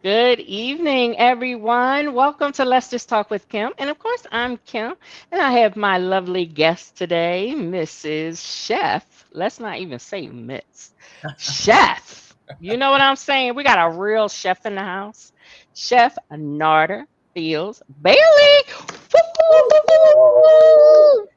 Good evening, everyone. Welcome to Let's Just Talk with Kim. And of course, I'm Kim, and I have my lovely guest today, Mrs. Chef. Let's not even say Miss. Chef. You know what I'm saying? We got a real chef in the house. Chef Narda Fields Bailey. Woo!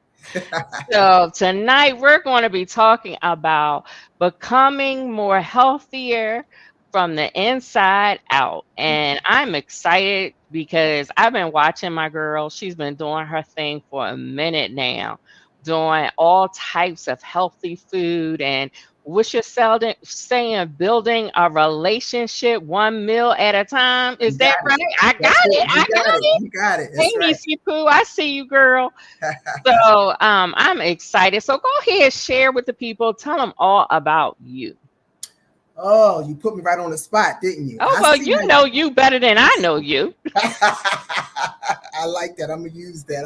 So tonight we're going to be talking about becoming more healthier from the inside out. And I'm excited because I've been watching my girl. She's been doing her thing for a minute now, doing all types of healthy food and what you're saying, building a relationship one meal at a time. Is You that got it. right? I got That's it. it. I You got got it. it. You got it. Hey, That's right. Nisi Poo, I see you, girl. So I'm excited. So go ahead, share with the people. Tell them all about you. Oh, you put me right on the spot, didn't you? Oh I well, see you know you better than I know you. I like that. I'm gonna use that.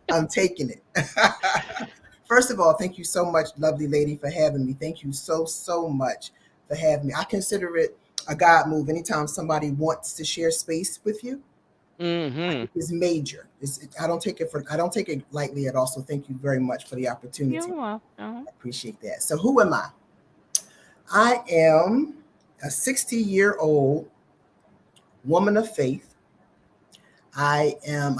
I'm taking it. First of all, thank you so much, lovely lady, for having me. Thank you so much for having me. I consider it a God move. Anytime somebody wants to share space with you, I Mm-hmm. think it's major. I don't take it lightly at all. So thank you very much for the You're opportunity. welcome. I appreciate that. So who am I? I am a 60-year-old woman of faith. I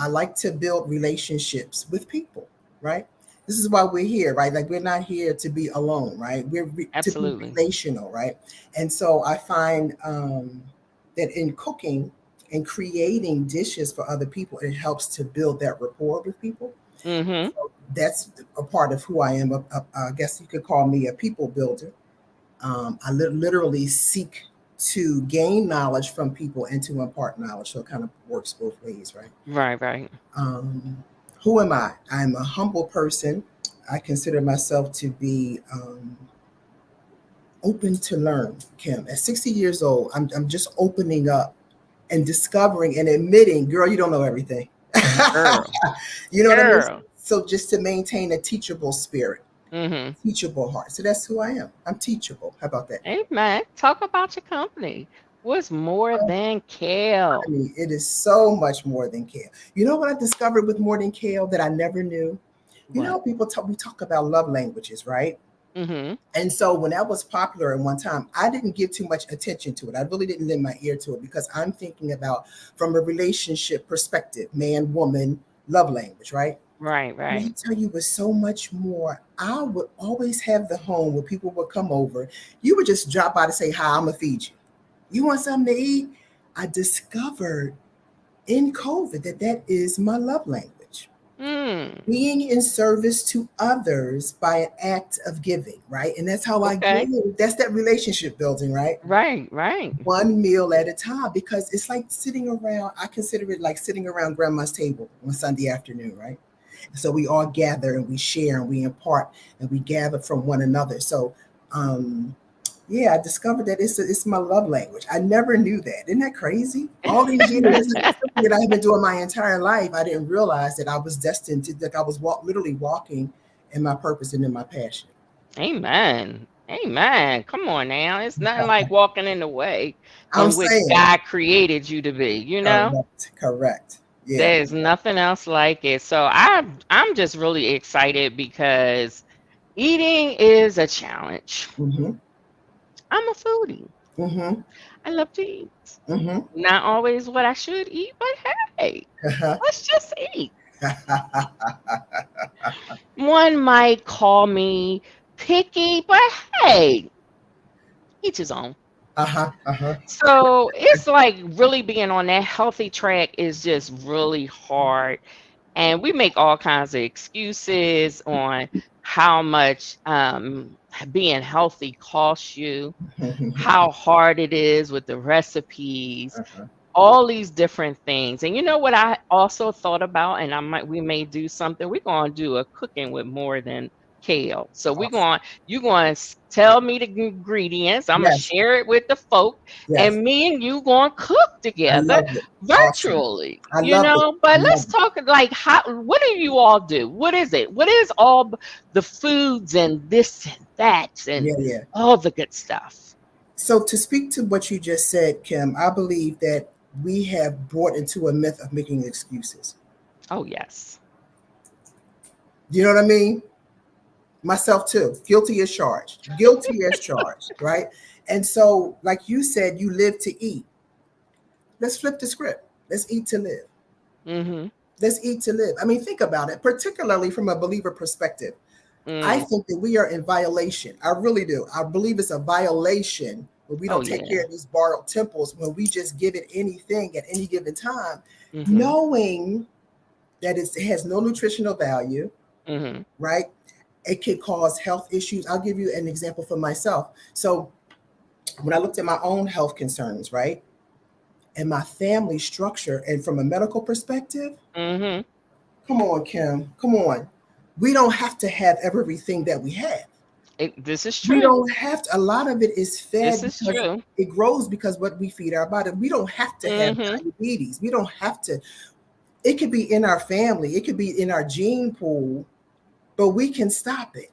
like to build relationships with people, right? This is why we're here, right? Like we're not here to be alone, right? To be Absolutely. relational, right? And so I find that in cooking and creating dishes for other people, it helps to build that rapport with people. Mm-hmm. So that's a part of who I am. I guess you could call me a people builder. Literally seek to gain knowledge from people and to impart knowledge. So it kind of works both ways, right? Right, right. Um, who am I? I'm a humble person. I consider myself to be open to learn, Kim. At 60 years old, I'm just opening up and discovering and admitting, girl, you don't know everything. Girl. You know what I mean? Girl. So just to maintain a teachable spirit, Mm-hmm. teachable heart. So that's who I am. I'm teachable. How about that? Amen. Talk about your company. What's more than I kale? mean, it is so much more than kale. You know what I discovered with more than kale that I never knew? You know, What? we talk about love languages, right? Mm-hmm. And so when that was popular at one time, I didn't give too much attention to it. I really didn't lend my ear to it because I'm thinking about from a relationship perspective, man, woman, love language, right? Right, When I right. tell you it was so much more, I would always have the home where people would come over. You would just drop by to say, hi, I'm going to feed you. You want something to eat? I discovered in COVID that is my love language. Mm. Being in service to others by an act of giving, right? And that's how I Okay. give. That's that relationship building, right? Right, right. One meal at a time because it's like sitting around, I consider it like sitting around grandma's table on Sunday afternoon, right? So we all gather and we share and we impart and we gather from one another. So, yeah, I discovered that it's my love language. I never knew that. Isn't that crazy? All these years, this is something that I've been doing my entire life. I didn't realize that I was destined to, like I was literally walking in my purpose and in my passion. Amen. Amen. Come on now. It's nothing like walking in the way I'm in which saying, God created you to be, you know? correct. Yeah. There's nothing else like it. So I'm just really excited because eating is a challenge. Mm-hmm. I'm a foodie. Mm-hmm. I love to eat. Mm-hmm. Not always what I should eat, but hey, let's just eat. One might call me picky, but hey, each his own. Uh-huh. Uh-huh. So it's like really being on that healthy track is just really hard. And we make all kinds of excuses on how much being healthy costs you, how hard it is with the recipes, Uh-huh. all these different things. And you know what I also thought about, and we may do something. We're gonna do a cooking with more than kale. So Awesome. you're going to tell me the ingredients. I'm gonna Yes. share it with the folk, Yes. and me and you gonna cook I together love it. Awesome. virtually. I You love it. know, but I let's love it. talk like how. What do you all do? What is it? What is all the foods and this and that and Yeah, yeah. all the good stuff? So to speak to what you just said, Kim, I believe that we have brought into a myth of making excuses. Oh, yes. You know what I mean? Myself too. Guilty as charged. Guilty as charged, right? And so, like you said, you live to eat. Let's flip the script. Let's eat to live. Mm-hmm. Let's eat to live. I mean, think about it, particularly from a believer perspective. I Mm. think that we are in violation. I really do. I believe it's a violation when we Oh, don't take care yeah. of these borrowed temples, when we just give it anything at any given time, Mm-hmm. knowing that it has no nutritional value, Mm-hmm. right? It could cause health issues. I'll give you an example for myself. So when I looked at my own health concerns, right, and my family structure, and from a medical perspective, Mm-hmm. come on, Kim, come on. We don't have to have everything that we have. This is We true. don't have to, a lot of it is This fed is because true. it grows because what we feed our body. We don't have to have Mm-hmm. diabetes. We don't have to. It could be in our family. It could be in our gene pool, but we can stop it.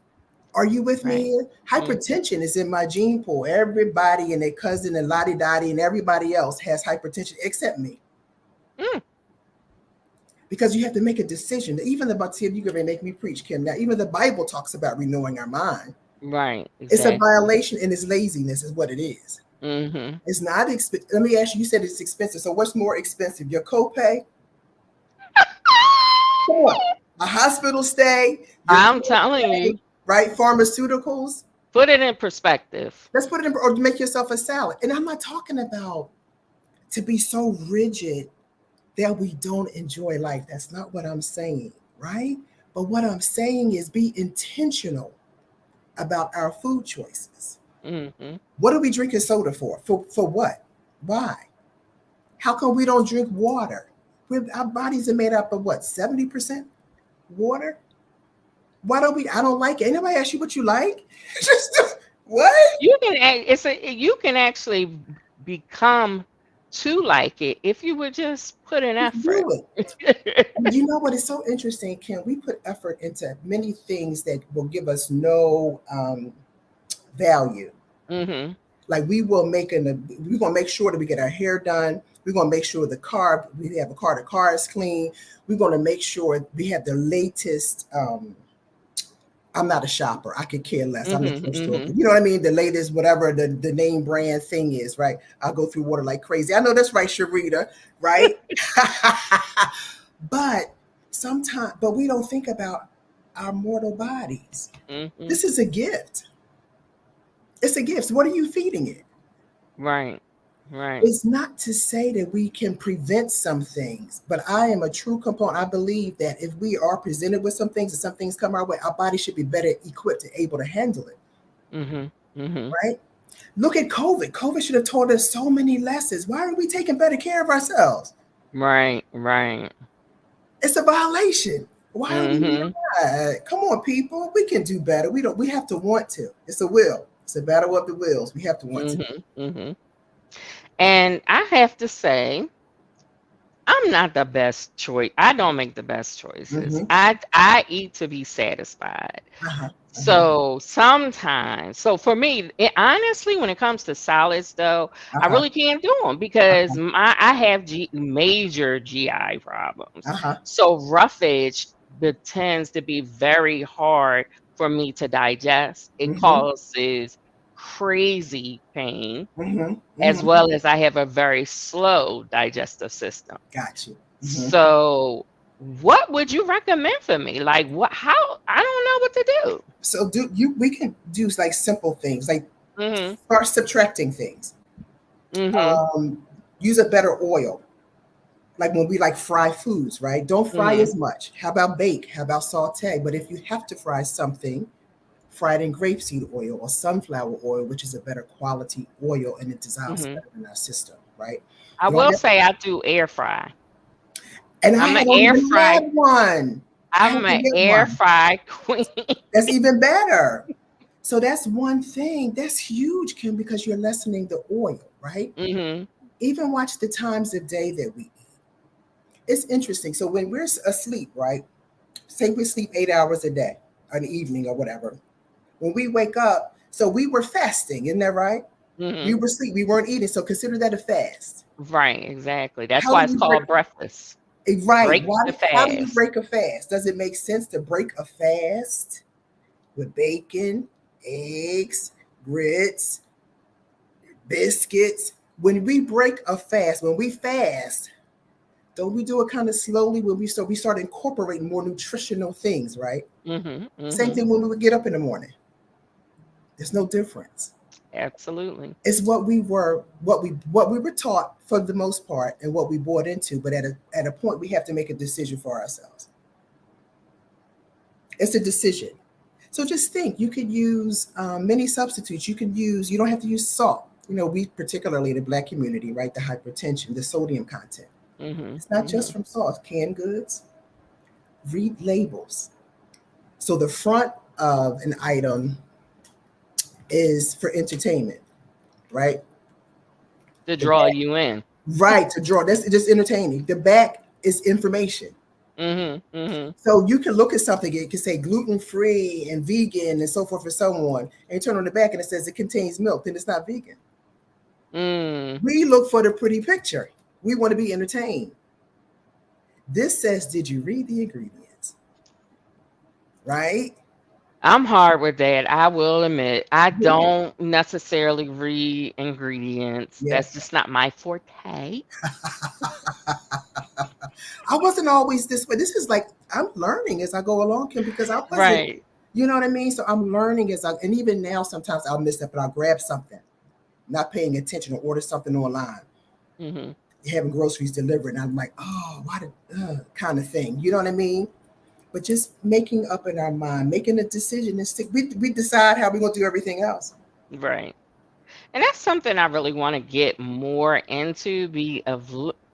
Are you with me Right. here? Mm-hmm. Hypertension is in my gene pool. Everybody and their cousin and Lottie Dottie and everybody else has hypertension except me. Mm. Because you have to make a decision. Even about, see if you can make me preach, Kim. Now, even the Bible talks about renewing our mind. Right. It's a Exactly. violation, and it's laziness, is what it is. Mm-hmm. It's not expensive. Let me ask you, you said it's expensive. So what's more expensive? Your copay? Come on. A hospital stay, your I'm telling copay, you, right? Pharmaceuticals. put it in perspective. Let's put it in, or make yourself a salad. And I'm not talking about to be so rigid that we don't enjoy life. That's not what I'm saying, right? But what I'm saying is be intentional about our food choices. Mm-hmm. What are we drinking soda for? For what? Why? How come we don't drink water? Our bodies are made up of what, 70% water? Why don't we? I don't like it. Anybody ask you what you like? Just what? You can actually become to like it if you would just put an Just effort. do it. You know what is so interesting, Kim? We put effort into many things that will give us no value. Mm-hmm. Like we're gonna make sure that we get our hair done. We're gonna make sure we have a car. The car is clean. We're gonna make sure we have the latest. I'm not a shopper. I could care less. I'm a Mm-hmm. thrift store. Mm-hmm. But you know what I mean? The latest, whatever the name brand thing is, right? I'll go through water like crazy. I know that's right, Sharita, right? But sometimes, but we don't think about our mortal bodies. Mm-hmm. This is a gift. It's a gift. So what are you feeding it? Right. Right. It's not to say that we can prevent some things, but I am a true component. I believe that if we are presented with some things and some things come our way, our body should be better equipped to able to handle it, Mm-hmm. Mm-hmm. right? Look at COVID. COVID should have taught us so many lessons. Why are we taking better care of ourselves? Right. Right. It's a violation. Why are we Mm-hmm. not? Come on, people. We can do better. We have to want to. It's a will. It's a battle of the wills. We have to want to. Mm-hmm. Mm-hmm. And I have to say, I'm not the best choice. I don't make the best choices. Mm-hmm. I eat to be satisfied. Uh-huh. Uh-huh. So sometimes, so for me, honestly, when it comes to salads, though, I Uh-huh. really can't do them because Uh-huh. I have major GI problems. Uh-huh. So roughage tends to be very hard for me to digest. It Mm-hmm. causes crazy pain, Mm-hmm. as Mm-hmm. well as I have a very slow digestive system. Got you. Mm-hmm. So, what would you recommend for me? Like, what? How? I don't know what to do. So do you we can do like simple things, like Mhm. start subtracting things. Mhm. Use a better oil. Like when we like fry foods, right? Don't fry Mhm. as much. How about bake? How about saute? But if you have to fry something, fry it in grapeseed oil or sunflower oil, which is a better quality oil and it dissolves Mhm. better in our system, right? I Don't will have, say I do air fry. and I'm I an don't air even fry. have one. I have I'm to an get air one. fry queen. That's even better. So that's one thing. That's huge, Kim, because you're lessening the oil, right? Mhm. Even watch the times of day that we eat. It's interesting. So when we're asleep, right? Say we sleep 8 hours a day, an evening or whatever. When we wake up, so we were fasting, isn't that right? We Mhm. were asleep. We weren't eating. So consider that a fast. Right, exactly. That's How why do it's you break? called breakfast. Right. Break Why? the How do you fast. break a fast? Does it make sense to break a fast with bacon, eggs, grits, biscuits? When we break a fast, when we fast, don't we do it kind of slowly when we start incorporating more nutritional things, right? Mhm. Same Mhm. thing when we would get up in the morning. There's no difference. Absolutely. It's what we were taught for the most part and what we bought into, but at a point we have to make a decision for ourselves. It's a decision. So just think, you could use many substitutes. You don't have to use salt. We particularly the Black community, right? The hypertension, the sodium content. Mhm. It's not just Mhm. from salt. Canned goods. Read labels. So the front of an item is for entertainment, right? To The draw back, you in. right, to draw. That's just entertaining. The back is information. Mhm. Mhm. So you can look at something, it can say gluten free and vegan and so forth and so on, and you turn on the back and it says it contains milk, then it's not vegan. Mm. We look for the pretty picture. We want to be entertained. This says, did you read the ingredients? Right? I'm hard with that. I will admit. I Yeah. don't necessarily read ingredients. Yeah. That's just not my forte. I wasn't always this way. This is like I'm learning as I go along, Kim, because I wasn't, Right. you know what I mean? So I'm learning and even now sometimes I'll miss that, but I'll grab something, not paying attention, or order something online, Mhm. having groceries delivered, and I'm like, oh, why did kind of thing. You know what I mean? But just making up in our mind, making a decision and stick. We decide how we're gonna do everything else. Right. And that's something I really want to get more into,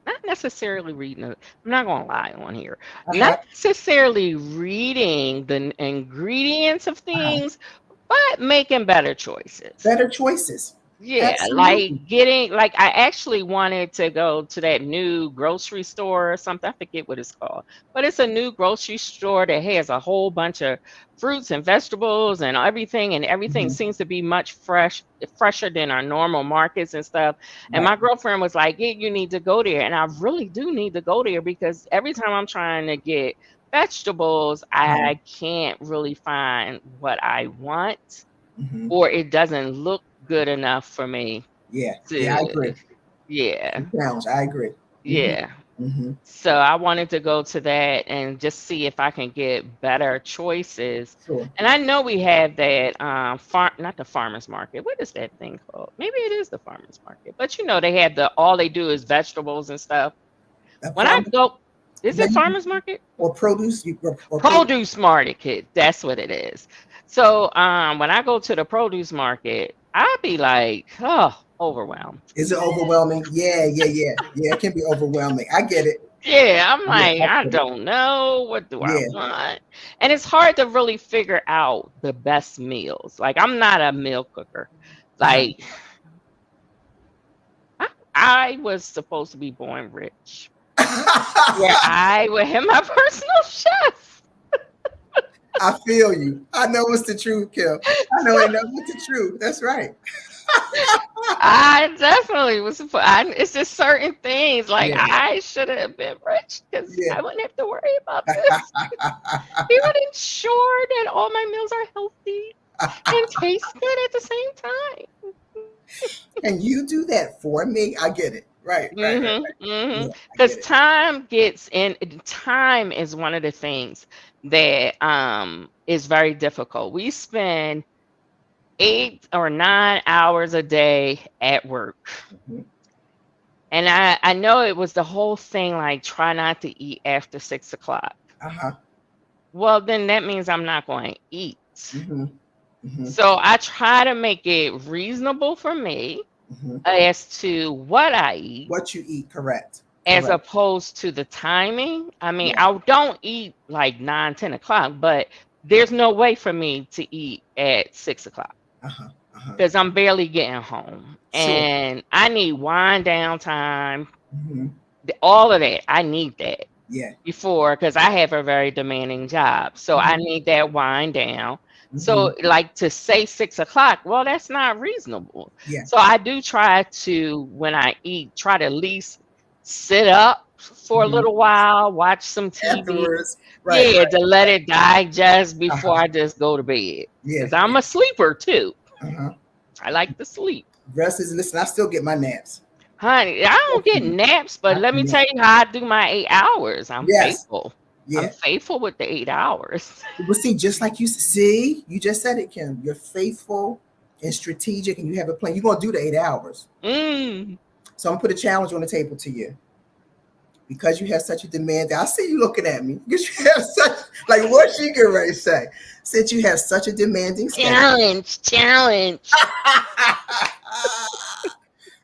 not necessarily reading it. I'm not going to lie on here. Not Uh-huh. necessarily reading the ingredients of Uh-huh. things, but making better choices. Better choices. Yeah, like Absolutely. I actually wanted to go to that new grocery store or something. I forget what it's called, but it's a new grocery store that has a whole bunch of fruits and vegetables and everything Mhm. seems to be much fresher than our normal markets and stuff. And Right. my girlfriend was like, "Yeah, you need to go there." And I really do need to go there because every time I'm trying to get vegetables, Uh-huh. I can't really find what I want, Mhm. or it doesn't look good enough for me Yeah. Yeah, I to, agree. yeah, Challenge. I agree. Hmm. yeah. Hmm. So I wanted to go to that and just see if I can get better choices. Sure. And I know we have that farm, not the farmers market. What is that thing called? Maybe it is the farmers market. But they have all they do is vegetables and stuff. A When I farm go, is that it you farmers market? or produce you or produce. Produce market. That's what it is. So when I go to the produce market, I'd be like, oh, overwhelmed. Is it overwhelming? Yeah, yeah, yeah. Yeah, it can be overwhelming. I get it. Yeah, I'm Yeah, like, I I get it. don't know. What do I Yeah. want? And it's hard to really figure out the best meals. Like, I'm not a meal cooker. Uh-huh. Like, I was supposed to be born rich, where I would have my personal chef. I feel you. I know it's the truth, Kim. I know So ain't nothing but the truth. That's right. I definitely was. It's just certain things. Like, Yeah. I should have been rich because Yeah. I wouldn't have to worry about this. Be would ensure that all my meals are healthy and taste good at the same time. Can you do that for me? I get it. Right, right, right, Mhm, right. mhm. Yeah, I Because get it. time is one of the things that is very difficult. We spend 8 or 9 hours a day at work. Mhm. And I know it was the whole thing, like, try not to eat after 6 o'clock. Uh-huh. Well, then that means I'm not going to eat. Hmm. Hmm. So I try to make it reasonable for me Hmm. as to what I eat, What you eat, correct. as Correct. opposed to the timing. I mean, Yeah. I don't eat like 9, 10 o'clock, but there's no way for me to eat at 6 o'clock Uh-huh. Uh-huh. because I'm barely getting home. Sure. And I need wind down time, Hmm. all of that. I need that Yeah. before because I have a very demanding job. So I Hmm. need that wind down So like to say 6 o'clock, well, that's not reasonable. Yeah. So I do try to, when I eat, try to at least sit up for a Mhm. little while, watch some TV. Afterwards. Right. Yeah, to let it digest before Uh-huh. I just go to bed. Yeah. Because I'm a sleeper too. Uh-huh. I like to sleep. Rest is, listen, I still get my naps. Honey, I don't get naps, but I let me do not. tell you how I do my 8 hours. I'm Yes. faithful. I'm Yeah. faithful with the 8 hours. Well, see, just like you see, you just said it, Kim. You're faithful and strategic, and you have a plan. You're gonna do the 8 hours. Mm. So I'm gonna put a challenge on the table to you. Because you have such a demand. I see you looking at me. Because you have such, like what she get ready to say. Since you have such a demanding schedule. Challenge.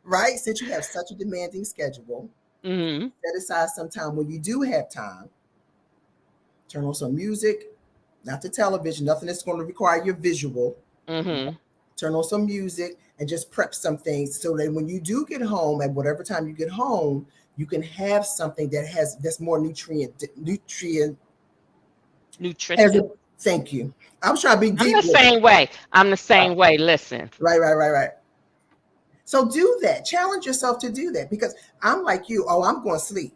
Right? Since you have such a demanding schedule, set aside some time when you do have time. Turn on some music, not the television, nothing that's going to require your visual. Turn on some music and just prep some things so that when you do get home, at whatever time you get home, you can have something that's more nutritious. Thank you. I was trying to be deep. I'm the same way. I'm the same way. Listen. Right. So do that. Challenge yourself to do that, because I'm like you. Oh, I'm going to sleep.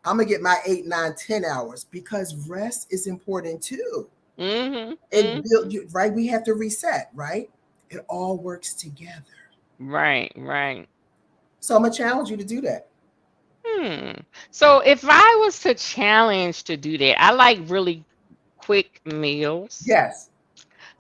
I'm going to get my 8, 9, 10 hours, because rest is important too. Right? We have to reset, right? It all works together. Right. So I'm going to challenge you to do that. So if I was to challenge to do that, I like really quick meals. Yes.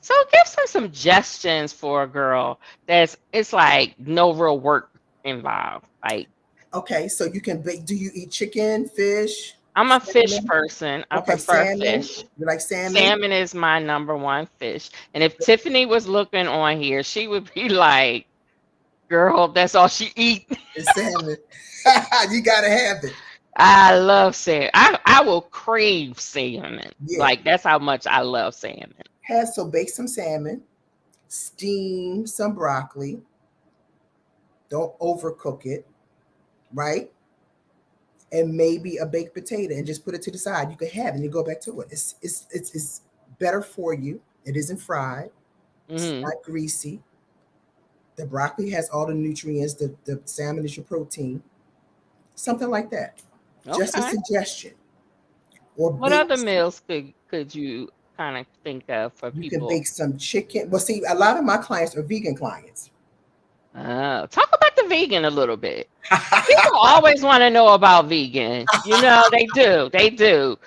So give some suggestions for a girl it's like no real work involved. Like, okay, so you can bake. Do you eat chicken, fish? I'm a fish person. I prefer salmon. fish. You like salmon? Salmon is my number one fish. And if Tiffany was looking on here, she would be like, girl, that's all she eat. It's salmon. You gotta have it. I love salmon. I will crave salmon. Yeah. Like, that's how much I love salmon. So bake some salmon, steam some broccoli. Don't overcook it, right? And maybe a baked potato, and just put it to the side. You can have it and you go back to it. It's better for you. It isn't fried. It's not greasy. The broccoli has all the nutrients. The salmon is your protein. Something like that. Okay. Just a suggestion. Or what other meals could you kind of think of for people? You can bake some chicken. Well, see, a lot of my clients are vegan clients. Talk about the vegan a little bit. People always want to know about vegan. You know, they do.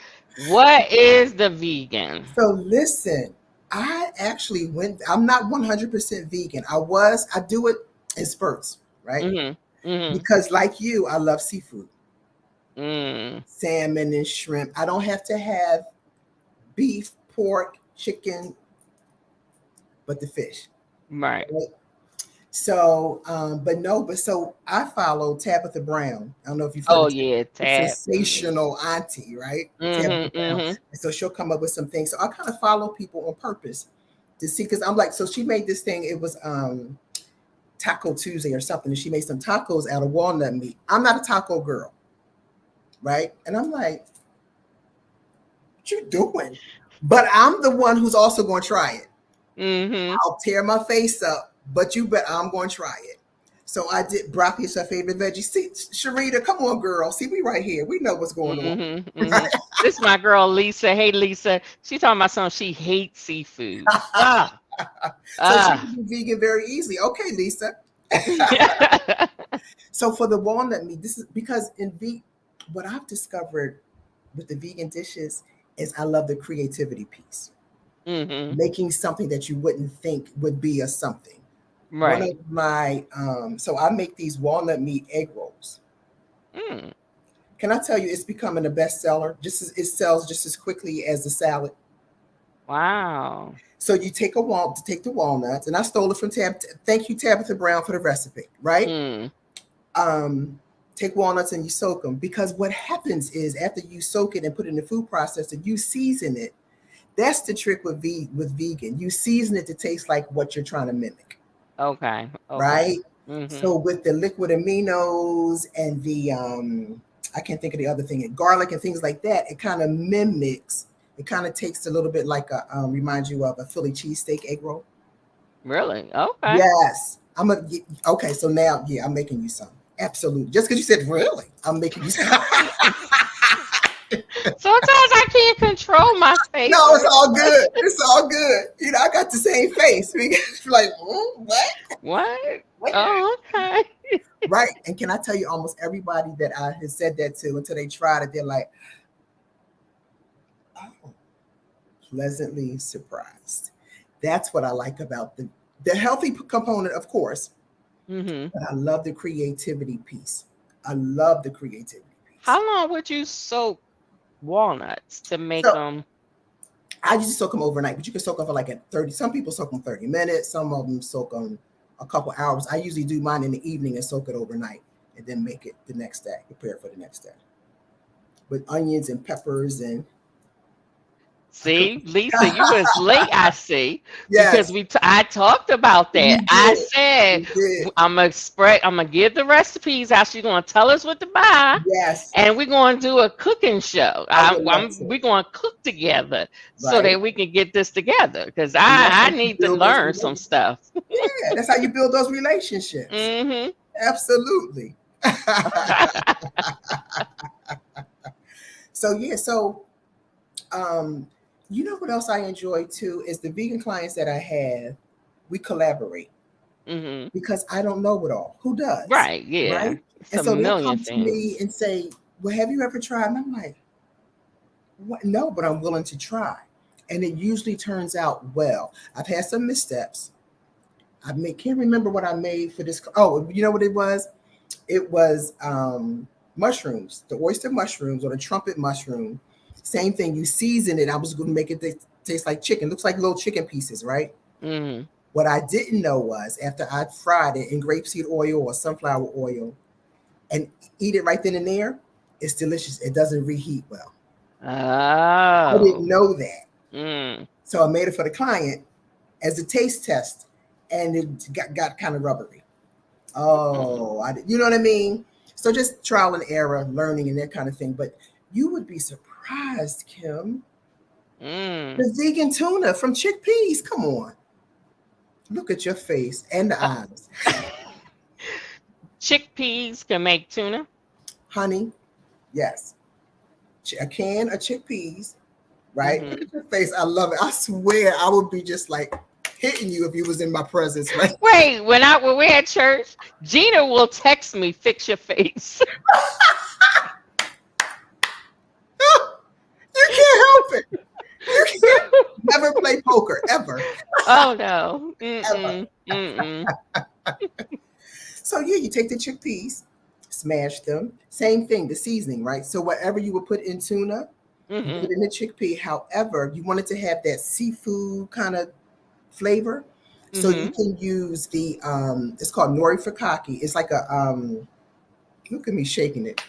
What is the vegan? So listen, I actually I'm not 100% vegan. I do it in spurts, right? Because like you, I love seafood. Salmon and shrimp. I don't have to have beef, pork, chicken, but the fish. Right? So, so I follow Tabitha Brown. I don't know if you've heard sensational auntie, right? And so she'll come up with some things. So I kind of follow people on purpose to see, because I'm like, so she made this thing. It was Taco Tuesday or something, and she made some tacos out of walnut meat. I'm not a taco girl, right? And I'm like, what you doing? But I'm the one who's also going to try it. I'll tear my face up. But you bet I'm going to try it. So I did. Broccoli is her favorite veggie. See, Sharita, come on, girl. See, we right here. We know what's going on. Right? This is my girl, Lisa. Hey, Lisa. She talking about something. She hates seafood. So she can be vegan very easily. Okay, Lisa. So for the walnut meat, this is because what I've discovered with the vegan dishes is I love the creativity piece. Making something that you wouldn't think would be a something. Right. One of my so I make these walnut meat egg rolls. Can I tell you, it's becoming a bestseller? It sells just as quickly as the salad. Wow. So you take the walnuts, and I stole it from Thank you, Tabitha Brown, for the recipe. Right. Take walnuts and you soak them, because what happens is after you soak it and put it in the food processor, you season it. That's the trick with vegan. You season it to taste like what you're trying to mimic. Okay. Right? So with the liquid aminos and the I can't think of the other thing, garlic and things like that, it kind of mimics It kind of tastes a little bit like reminds you of a Philly cheesesteak egg roll. Really? Okay. Yes. Okay, so now, yeah, I'm making you some. Absolutely. Just because you said really, I'm making you some. Sometimes I can't control my face. No, it's all good. It's all good. You know, I got the same face. Like, what? What? Oh, okay. Right. And can I tell you, almost everybody that I had said that to until they tried it, they're like, oh, pleasantly surprised. That's what I like about the healthy component, of course. Mm-hmm. But I love the creativity piece. I love the creativity piece. How long would you soak walnuts to make them? I usually soak them overnight, but you can soak them for like 30. Some people soak them 30 minutes. Some of them soak them a couple hours. I usually do mine in the evening and soak it overnight and then make it the next day, prepare for the next day. With onions and peppers and see, Lisa, you was late, I see. Yes. Because I talked about that. I said I'm gonna give the recipes out. She's gonna tell us what to buy. Yes. And we're gonna do a cooking show. We're gonna cook together so that we can get this together. Because I need to learn some stuff. Yeah, that's how you build those relationships. Mm-hmm. Absolutely. You know what else I enjoy too is the vegan clients that I have. We collaborate because I don't know it all. Who does? Right. Yeah. Right. And so they'll come to me and say, "Well, have you ever tried?" And I'm like, "What? No, but I'm willing to try." And it usually turns out well. I've had some missteps. Can't remember what I made for this. Oh, you know what it was? It was mushrooms, the oyster mushrooms or the trumpet mushroom. Same thing. You season it. I was going to make it taste like chicken. Looks like little chicken pieces, right? Mm-hmm. What I didn't know was after I fried it in grapeseed oil or sunflower oil and eat it right then and there, it's delicious. It doesn't reheat well. Oh. I didn't know that. Mm. So I made it for the client as a taste test, and it got kind of rubbery. Oh, you know what I mean? So just trial and error, learning and that kind of thing. But you would be surprised, Kim. The vegan tuna from chickpeas. Come on. Look at your face and the eyes. Chickpeas can make tuna? Honey, yes. A can of chickpeas, right? Look at your face. I love it. I swear I would be just like hitting you if you was in my presence, right? Wait, when we're at church, Gina will text me, "Fix your face." You can't help it. You can't never play poker ever. Oh no. Mm-mm. Mm-mm. So yeah, you take the chickpeas, smash them. Same thing, the seasoning, right? So whatever you would put in tuna, you put in the chickpea. However, you want it to have that seafood kind of flavor. So you can use the it's called nori fukaki. It's like a look at me shaking it.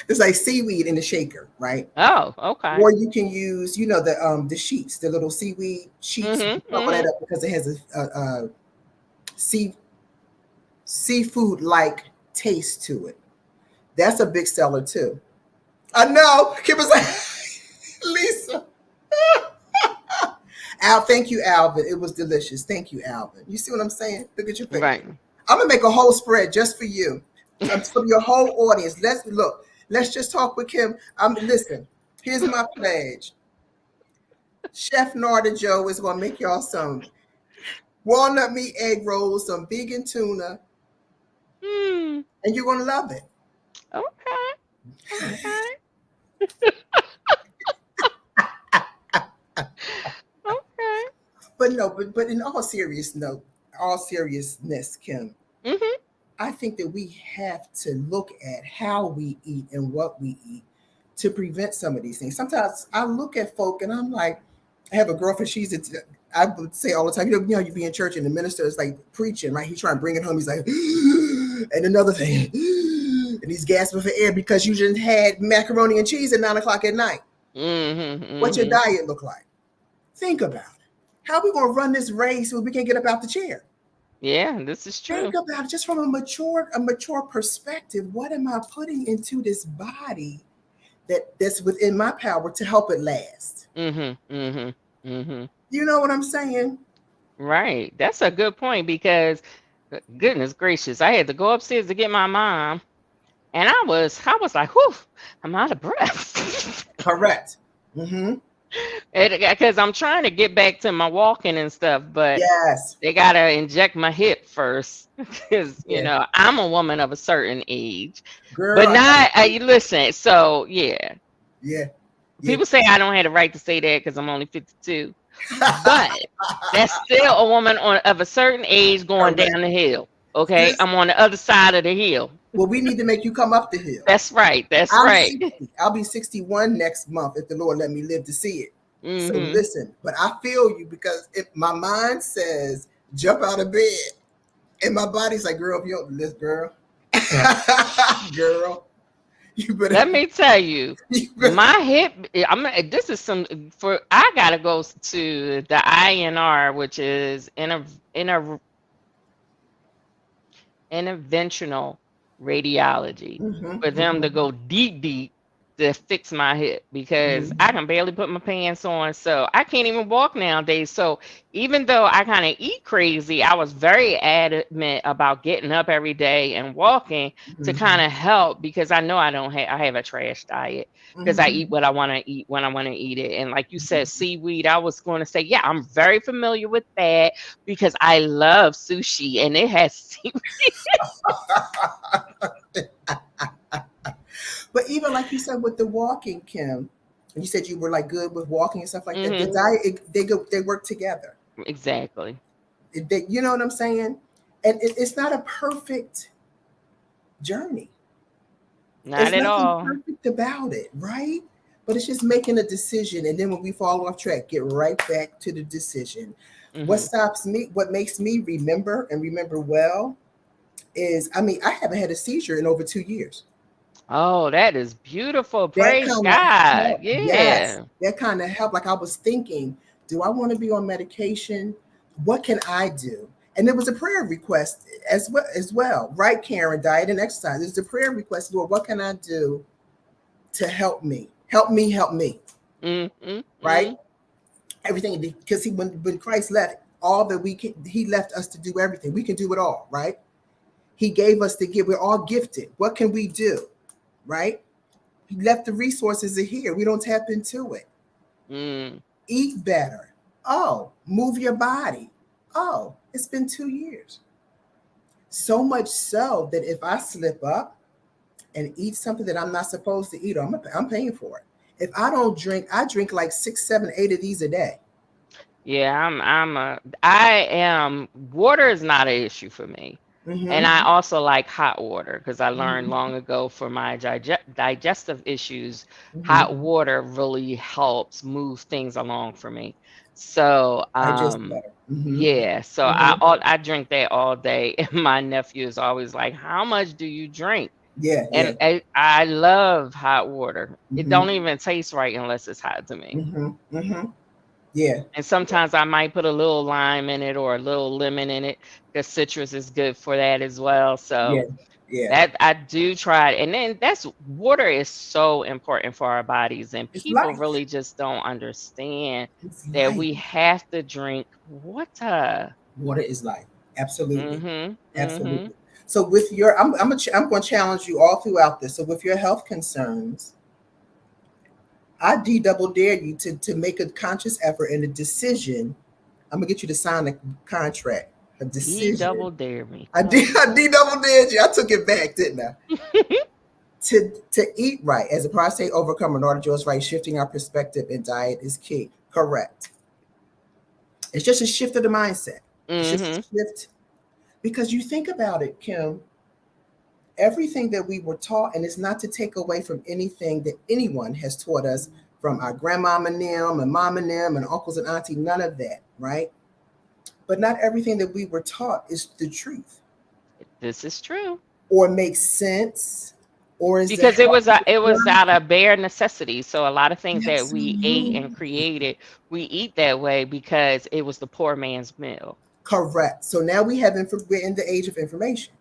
It's like seaweed in the shaker, right? Oh, okay. Or you can use, the sheets, the little seaweed sheets. Cover that up because it has a seafood-like taste to it. That's a big seller too. I know. Kim was like, Lisa. Al, thank you, Alvin. It was delicious. Thank you, Alvin. You see what I'm saying? Look at your face. Right. I'm gonna make a whole spread just for you, for your whole audience. Let's just talk with Kim. Listen. Here's my pledge. Chef Narda Joe is gonna make y'all some walnut meat egg rolls, some vegan tuna, and you're gonna love it. Okay. Okay. But in all seriousness, Kim, I think that we have to look at how we eat and what we eat to prevent some of these things. Sometimes I look at folk and I'm like, I have a girlfriend, I would say all the time, you be in church and the minister is like preaching, right? He's trying to bring it home. He's like, and another thing, and he's gasping for air because you just had macaroni and cheese at 9:00 at night. What's your diet look like? Think about it. How are we going to run this race so we can get up out the chair? Yeah, this is true. Think about it just from a mature perspective. What am I putting into this body that's within my power to help it last. You know what I'm saying? Right. That's a good point because goodness gracious, I had to go upstairs to get my mom, and I was like, whew, I'm out of breath. Correct. Because I'm trying to get back to my walking and stuff, but Yes. they gotta inject my hip first because you know I'm a woman of a certain age. Girl, but not listen. So yeah, people say I don't have the right to say that because I'm only 52, but that's still a woman of a certain age going down the hill. Okay, I'm on the other side of the hill. Well, we need to make you come up the hill. That's right. That's right. 60. I'll be 61 next month if the Lord let me live to see it. So listen, but I feel you because if my mind says jump out of bed, and my body's like, girl, if you don't listen, girl, you better. Let me tell you, my hip. This is I gotta go to the INR, which is interventional radiology, for them to go deep to fix my hip because I can barely put my pants on, so I can't even walk nowadays. So even though I kind of eat crazy, I was very adamant about getting up every day and walking to kind of help because I know I have a trash diet because I eat what I want to eat when I want to eat it. And like you said, seaweed, I was going to say, yeah, I'm very familiar with that because I love sushi and it has seaweed. But even like you said with the walking, Kim, and you said you were like good with walking and stuff like that. The diet, they work together. Exactly. You know what I'm saying? And it's not a perfect journey. Not at all. Perfect about it, right? But it's just making a decision, and then when we fall off track, get right back to the decision. What stops me? What makes me remember well is, I haven't had a seizure in over 2 years. Oh, that is beautiful. Praise God. Yeah. Yes, that kind of helped. Like I was thinking, do I want to be on medication? What can I do? And there was a prayer request as well. Right, Karen? Diet and exercise. There's a prayer request. Lord, what can I do to help me? Help me. Right? Everything, because when Christ left, all that he left us to do everything. We can do it all, right? He gave us the gift. We're all gifted. What can we do? Right? He left the resources are here. We don't tap into it. Eat better. Oh, move your body. Oh, it's been 2 years. So much so that if I slip up and eat something that I'm not supposed to eat, I'm paying for it. If I don't drink, I drink like 6, 7, 8 of these a day. Yeah, water is not an issue for me. And I also like hot water because I learned long ago for my digestive issues, hot water really helps move things along for me. So yeah, so I drink that all day, and my nephew is always like, "How much do you drink?" And I love hot water. It don't even taste right unless it's hot to me. Yeah. And sometimes I might put a little lime in it or a little lemon in it because citrus is good for that as well. So that I do try it. And then water is so important for our bodies. And people really just don't understand that we have to drink water. Water is life. Absolutely. Absolutely. So with your, I'm going to challenge you all throughout this. So with your health concerns, I double dare you to make a conscious effort and a decision. I'm gonna get you to sign a contract, a decision. Double dare me. I double dared you. I took it back, didn't I? to eat right, as a prostate overcomer, Narda Fields right, shifting our perspective and diet is key. Correct. It's just a shift of the mindset. It's just a shift, because you think about it, Kim. Everything that we were taught, and it's not to take away from anything that anyone has taught us from our grandmama and them and mom and them and uncles and auntie, none of that, right? But not everything that we were taught is the truth. This is true. Or makes sense. Or is because it was out of bare necessity. So a lot of things that we ate and created, we eat that way because it was the poor man's meal. Correct. So now we're in the age of information.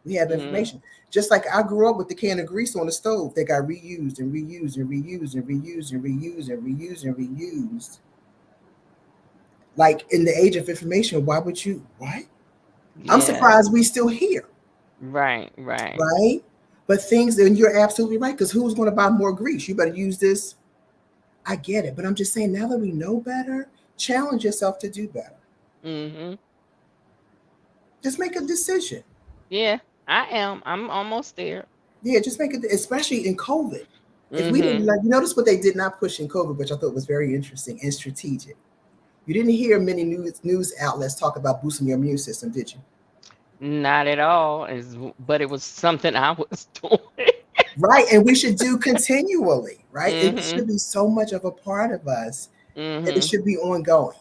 We have information. Just like I grew up with the can of grease on the stove that got reused and reused and reused and reused and reused and reused and reused. Like in the age of information, why would you? What? I'm surprised we still here. Right. Right. But things, and you're absolutely right, because who's going to buy more grease? You better use this. I get it. But I'm just saying, now that we know better, challenge yourself to do better. Just make a decision. Yeah, I am. I'm almost there. Yeah, just make it, especially in COVID. If we didn't, like, you notice what they did not push in COVID, which I thought was very interesting and strategic. You didn't hear many news outlets talk about boosting your immune system, did you? Not at all. But it was something I was doing. Right. And we should do continually, right? It should be so much of a part of us that it should be ongoing,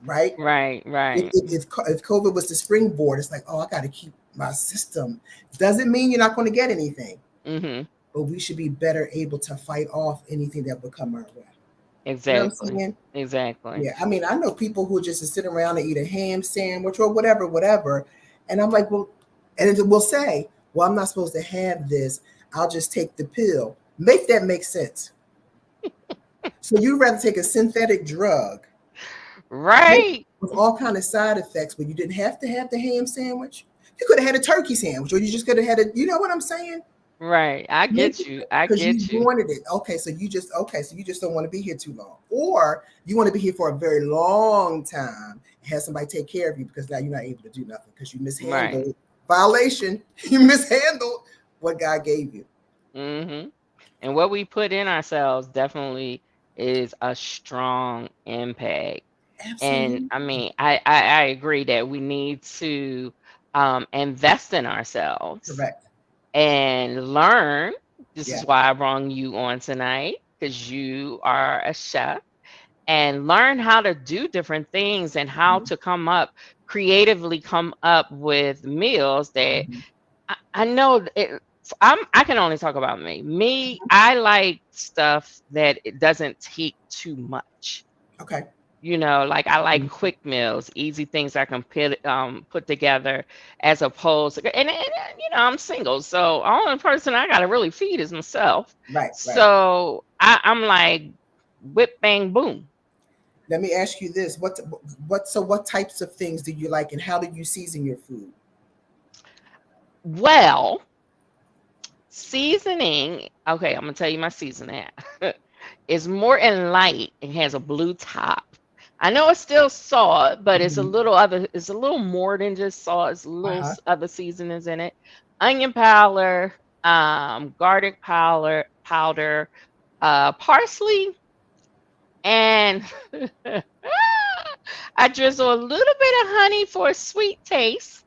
right? Right. If COVID was the springboard, it's like, oh, I got to keep my system. Doesn't mean you're not going to get anything. But we should be better able to fight off anything that would come our way. Exactly. You know what I'm saying? Exactly. Yeah. I mean, I know people who just sit around and eat a ham sandwich or whatever. And I'm like, well, and it will say, well, I'm not supposed to have this. I'll just take the pill. Make that make sense. So you'd rather take a synthetic drug, right, with all kind of side effects, but you didn't have to have the ham sandwich. You could have had a turkey sandwich, or you just could have had a, you know what I'm saying? Right. I get you. I get you. You wanted it. Okay, so you just don't want to be here too long. Or you want to be here for a very long time and have somebody take care of you, because now you're not able to do nothing because you mishandled violation. You mishandled what God gave you. And what we put in ourselves definitely is a strong impact. Absolutely. And I mean, I agree that we need to invest in ourselves. Correct. And learn. This is why I brought you on tonight, because you are a chef, and learn how to do different things and how to creatively come up with meals that I know I can only talk about me. I like stuff that it doesn't take too much. Okay. You know, like I like quick meals, easy things I can put together, as opposed to, and you know, I'm single, so the only person I gotta really feed is myself. Right. So I'm like, whip, bang, boom. Let me ask you this: what types of things do you like, and how do you season your food? Well, seasoning. Okay, I'm gonna tell you my seasoning. It's more in light. It has a blue top. I know it's still salt, but it's a little more than just salt. It's a little other seasonings in it. Onion powder, garlic powder, parsley, and I drizzle a little bit of honey for a sweet taste.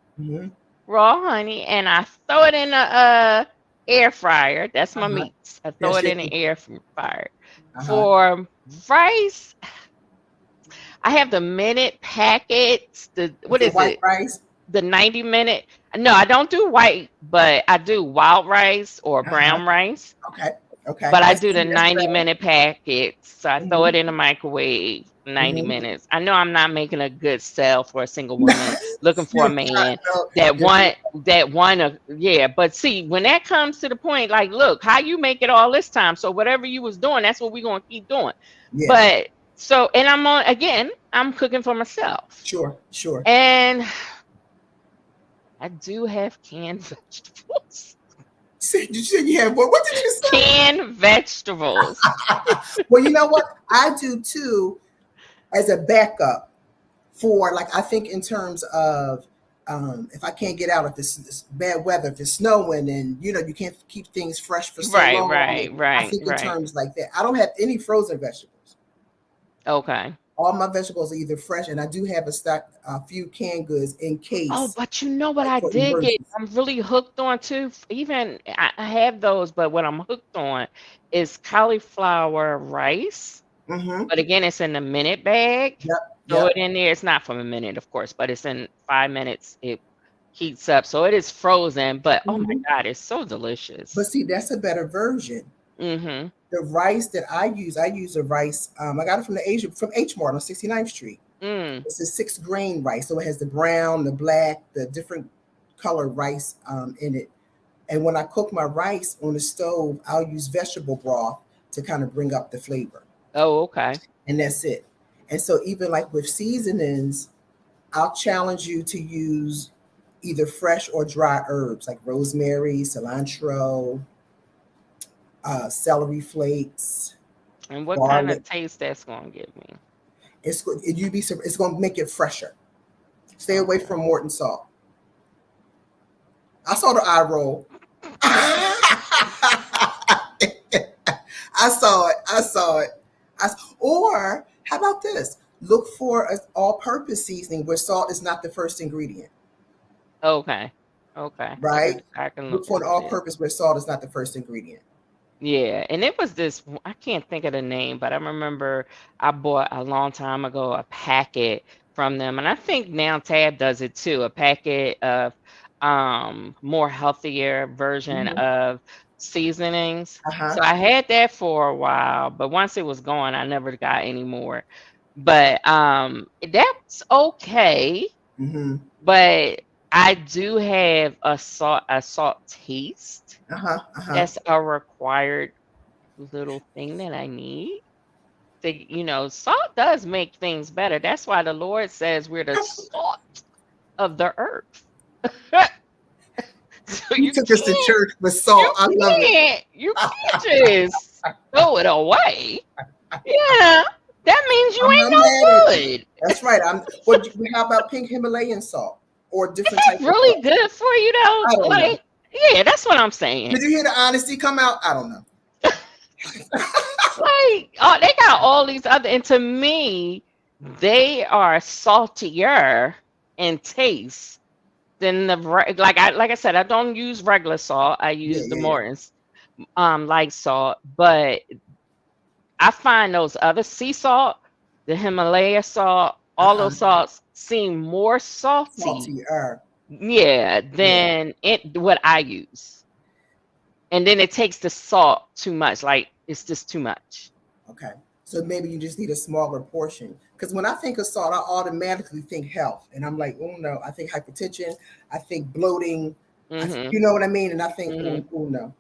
Raw honey, and I throw it in a air fryer. That's my meats. I throw it in the air fryer. For rice, I have the minute packets. What is white rice? The 90-minute. No, I don't do white, but I do wild rice or brown rice. Okay. But I do the 90-minute packets. So I throw it in the microwave 90 minutes. I know I'm not making a good sell for a single woman looking for a man that want. Yeah, but see, when that comes to the point, like, look, how you make it all this time. So whatever you was doing, that's what we're going to keep doing. Yeah. But so, and I'm cooking for myself. Sure. And I do have canned vegetables. You said you have what? What did you say? Canned vegetables. Well, you know what? I do too, as a backup for, like, I think in terms of if I can't get out, if it's bad weather, if it's snowing, and you know you can't keep things fresh for so long. Right. I think in terms like that. I don't have any frozen vegetables. Okay. All my vegetables are either fresh, and I do have a few canned goods in case. Oh, but you know what, like, I did get? I'm really hooked on too. Even I have those, but what I'm hooked on is cauliflower rice. But again, it's in the minute bag. Throw it in there. It's not from a minute, of course, but it's in 5 minutes. It heats up, so it is frozen. But oh my God, it's so delicious. But see, that's a better version. The rice that I use a rice. I got it from H Mart on 69th Street. It's a 6-grain rice, so it has the brown, the black, the different colored rice in it. And when I cook my rice on the stove, I'll use vegetable broth to kind of bring up the flavor. Oh, okay. And that's it. And so even like with seasonings, I'll challenge you to use either fresh or dry herbs like rosemary, cilantro, celery flakes, And what kind garlic. of taste that's gonna give me? It's going to make it fresher. Stay away from Morton salt. I saw the eye roll. I saw it. Or how about this? Look for an all-purpose seasoning where salt is not the first ingredient. Okay. Okay. Right? I can Look for an all-purpose where salt is not the first ingredient. Yeah, and it was this, I can't think of the name, but I remember I bought a long time ago a packet from them, and I think now Tab does it too, a packet of more healthier version of seasonings. So I had that for a while, but once it was gone, I never got any more. But that's okay. But I do have a salt taste. That's a required little thing that I need. Salt does make things better. That's why the Lord says we're the salt of the earth. So you took us to church with salt. I love it. You can't just throw it away. Yeah, that means you ain't no good. That's right. How about pink Himalayan salt or different types? Really good for you though. I don't know. Yeah, that's what I'm saying. Did you hear the honesty come out? I don't know. They got all these other, and to me, they are saltier in taste than like I said, I don't use regular salt. I use the Morton's light salt, but I find those other sea salt, the Himalaya salt, all those salts seem more saltier. Yeah, than what I use. And then it takes the salt too much. Like it's just too much. Okay. So maybe you just need a smaller portion. Because when I think of salt, I automatically think health. And I'm like, oh no, I think hypertension, I think bloating. You know what I mean? And I think, oh no.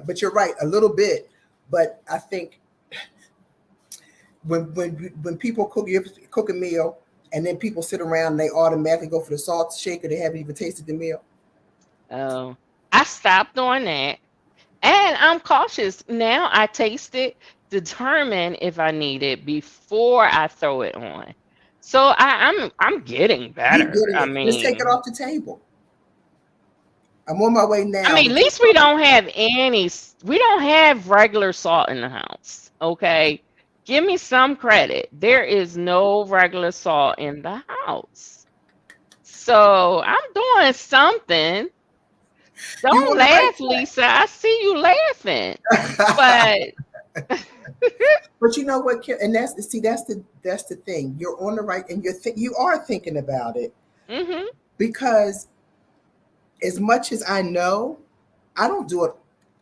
But you're right, a little bit. But I think when people cook a meal and then people sit around and they automatically go for the salt shaker, they haven't even tasted the meal. Oh, I stopped doing that. And I'm cautious. Now I taste it, determine if I need it before I throw it on. So I'm getting better. Just take it off the table. I'm on my way now. I mean, at least we don't have regular salt in the house. Okay. Give me some credit. There is no regular salt in the house. So I'm doing something. Don't laugh, Lisa. I see you laughing. But you know what? And that's the thing. You're on the right, and you are thinking about it. Because as much as I know, I don't do it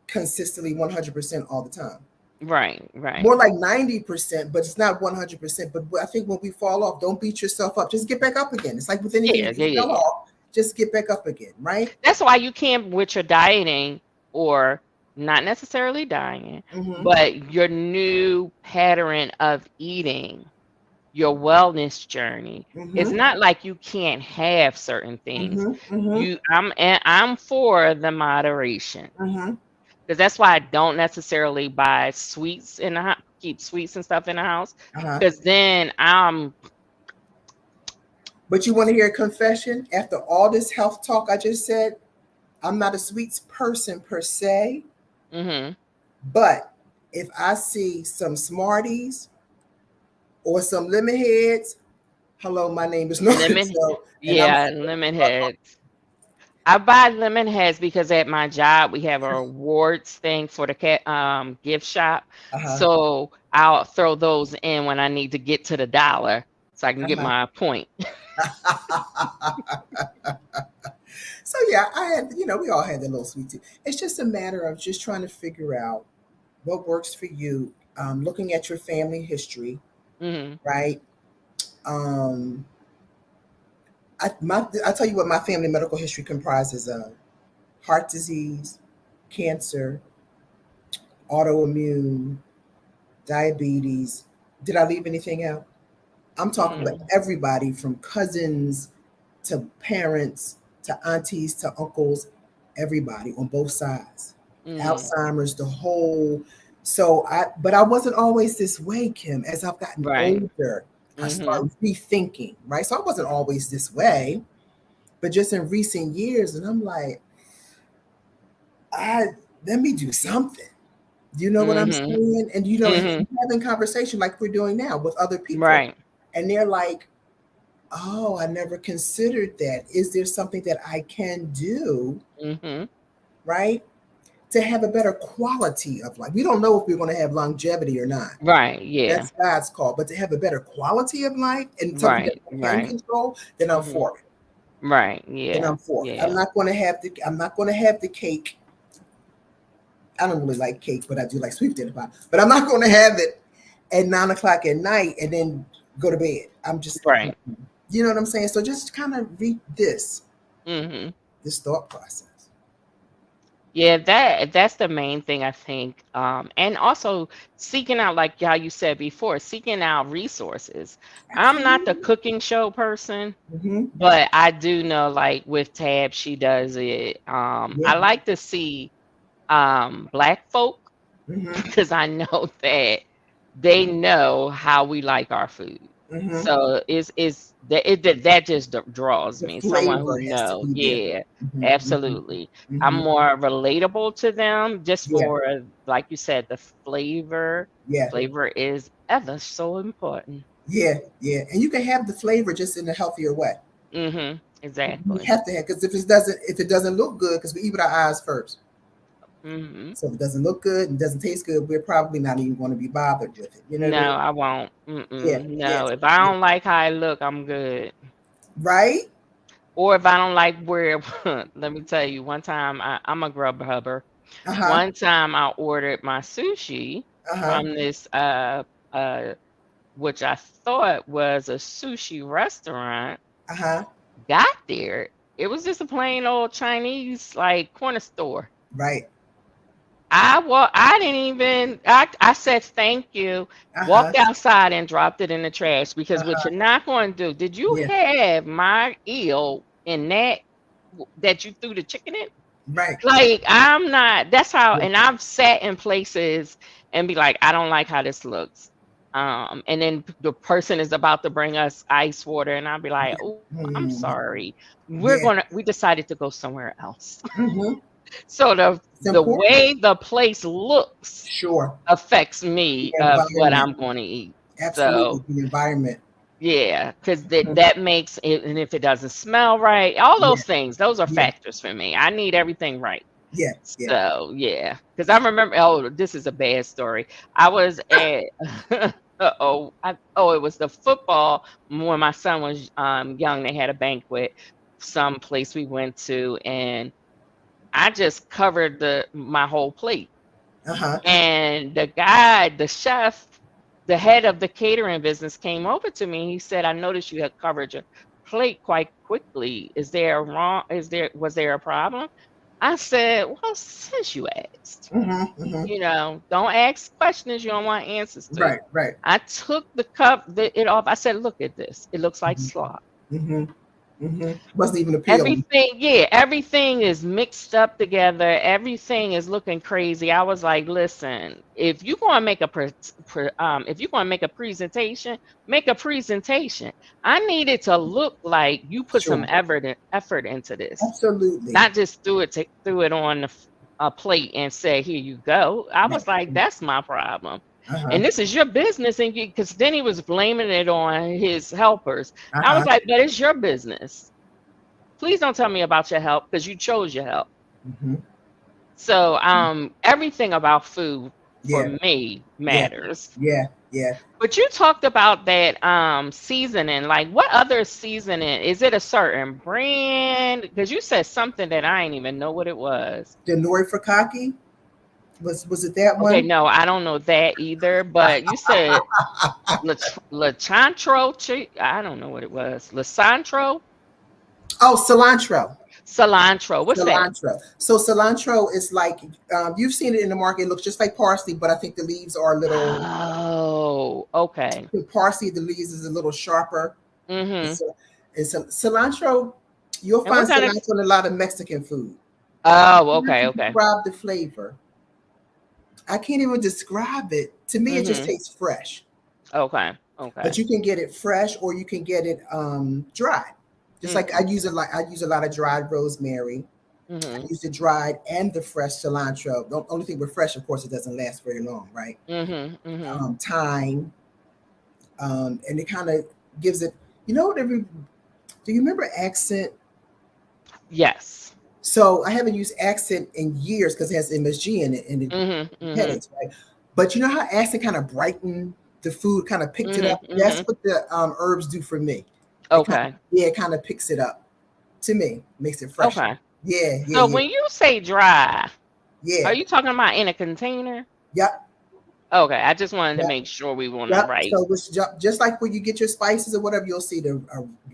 consistently 100% all the time. Right. More like 90%, but it's not 100%. But I think when we fall off, don't beat yourself up. Just get back up again. It's like with anything, if you fell off, just get back up again, right? That's why you can't, with your dieting, or not necessarily dieting, but your new pattern of eating, your wellness journey. It's not like you can't have certain things. I'm for the moderation. Because that's why I don't necessarily buy sweets in the house, keep sweets and stuff in the house. Because then But you want to hear a confession? After all this health talk I just said, I'm not a sweets person per se. But if I see some Smarties or some lemon heads, hello, my name is Nard. Lemon heads. I buy lemon heads because at my job we have a rewards thing for the gift shop. So I'll throw those in when I need to get to the dollar so I can get my point. So yeah, I had, we all had the little sweet tea. It's just a matter of just trying to figure out what works for you. Looking at your family history, right? I tell you what my family medical history comprises of: heart disease, cancer, autoimmune, diabetes. Did I leave anything out? I'm talking about everybody from cousins to parents to aunties to uncles, everybody on both sides. Alzheimer's, the whole. But I wasn't always this way, Kim. As I've gotten older, I started rethinking, right? So I wasn't always this way, but just in recent years, and I'm like, let me do something. You know what I'm saying? And having conversation like we're doing now with other people, right? And they're like, "Oh, I never considered that. Is there something that I can do, right, to have a better quality of life? We don't know if we're going to have longevity or not, right? Yeah, that's God's call. But to have a better quality of life and something that I can control, then I'm for it. Right? Yeah. Then I'm for it. I'm not going to have the cake. I don't really like cake, but I do like sweet potato pie. But I'm not going to have it at 9 o'clock at night and then go to bed. I'm just you know what I'm saying? So just kind of read this thought process. Yeah, that's the main thing I think. And also seeking out, like how you said before, seeking out resources. I'm not the cooking show person, but I do know, like with Tab, she does it. I like to see Black folk because I know that they know how we like our food. So that just draws me. Someone who knows. Yeah, absolutely. I'm more relatable to them just for, like you said, the flavor. Flavor is ever so important. Yeah. And you can have the flavor just in a healthier way. Exactly. You have to have, because if it doesn't look good, because we eat with our eyes first. So if it doesn't look good and doesn't taste good, we're probably not even going to be bothered with it. You know? No, I won't. No, if I don't like how I look, I'm good. Right? Or if I don't like where, let me tell you, one time I'm a grub hubber. One time I ordered my sushi from this which I thought was a sushi restaurant. Got there, it was just a plain old Chinese like corner store. Right. I didn't even, I said thank you, walked outside and dropped it in the trash, because what you're not going to do, did you have my eel in that you threw the chicken in? Right. Like, I'm not, that's how, and I've sat in places and be like, I don't like how this looks. And then the person is about to bring us ice water and I'll be like, oh, I'm sorry. We decided to go somewhere else. So the way the place looks affects me of what I'm going to eat. Absolutely, so, the environment. Yeah, because that makes it, and if it doesn't smell right, all those things, those are factors for me. I need everything right. So because I remember, this is a bad story. I was at it was the football when my son was young. They had a banquet someplace we went to, and I just covered my whole plate. And the chef, the head of the catering business, came over to me. He said, I noticed you had covered your plate quite quickly. Was there a problem? I said, well, since you asked, don't ask questions you don't want answers to. Right. I took it off. I said, look at this. It looks like slop. Wasn't even appealing. Everything is mixed up together. Everything is looking crazy. I was like, listen, if you're going to make a presentation, make a presentation. I need it to look like you put some effort into this. Absolutely. Not just threw it on a plate and said, here you go. I was like, that's my problem. And this is your business, and because then he was blaming it on his helpers. I was like, but it's your business. Please don't tell me about your help, because you chose your help. So everything about food for me matters. But you talked about that seasoning. Like, what other seasoning? Is it a certain brand? Because you said something that I didn't even know what it was. The Nord Furkake? Was it that one? Okay, no, I don't know that either. But you said Lachantro. I don't know what it was. Lacantro. Oh, cilantro. Cilantro. What's that? Cilantro. So cilantro is like you've seen it in the market. It looks just like parsley, but I think the leaves are a little. Oh, okay. The parsley, the leaves is a little sharper. Mm-hmm. It's a cilantro. You'll And what find kind of? cilantro in a lot of Mexican food. Oh, You have okay, to okay. describe the flavor. I can't even describe it. To me, it just Mm-hmm. tastes fresh. Okay, But okay. you can get it fresh or you can get it dried. Just like Mm-hmm. I use a lot of dried rosemary. I Mm-hmm. use the dried and the fresh cilantro. The only thing with fresh, of course, it doesn't last very long, right? Mm-hmm. Mm-hmm. Thyme, and it kind of gives it. You know what? Do you remember accent? Yes. So I haven't used accent in years because it has MSG in it and it Mm-hmm. Mm-hmm. headaches, right? But you know how accent kind of brightened the food, kind of picked it up. Mm-hmm. That's Mm-hmm. what the herbs do for me. Okay. It kind of picks it up to me, makes it fresher. Okay. Yeah, yeah, So yeah, when you say dry, are yeah. you talking about in a container? Yep, Okay, I just wanted to yep, make sure we were on the yep. right. So it's just like when you get your spices or whatever, you'll see the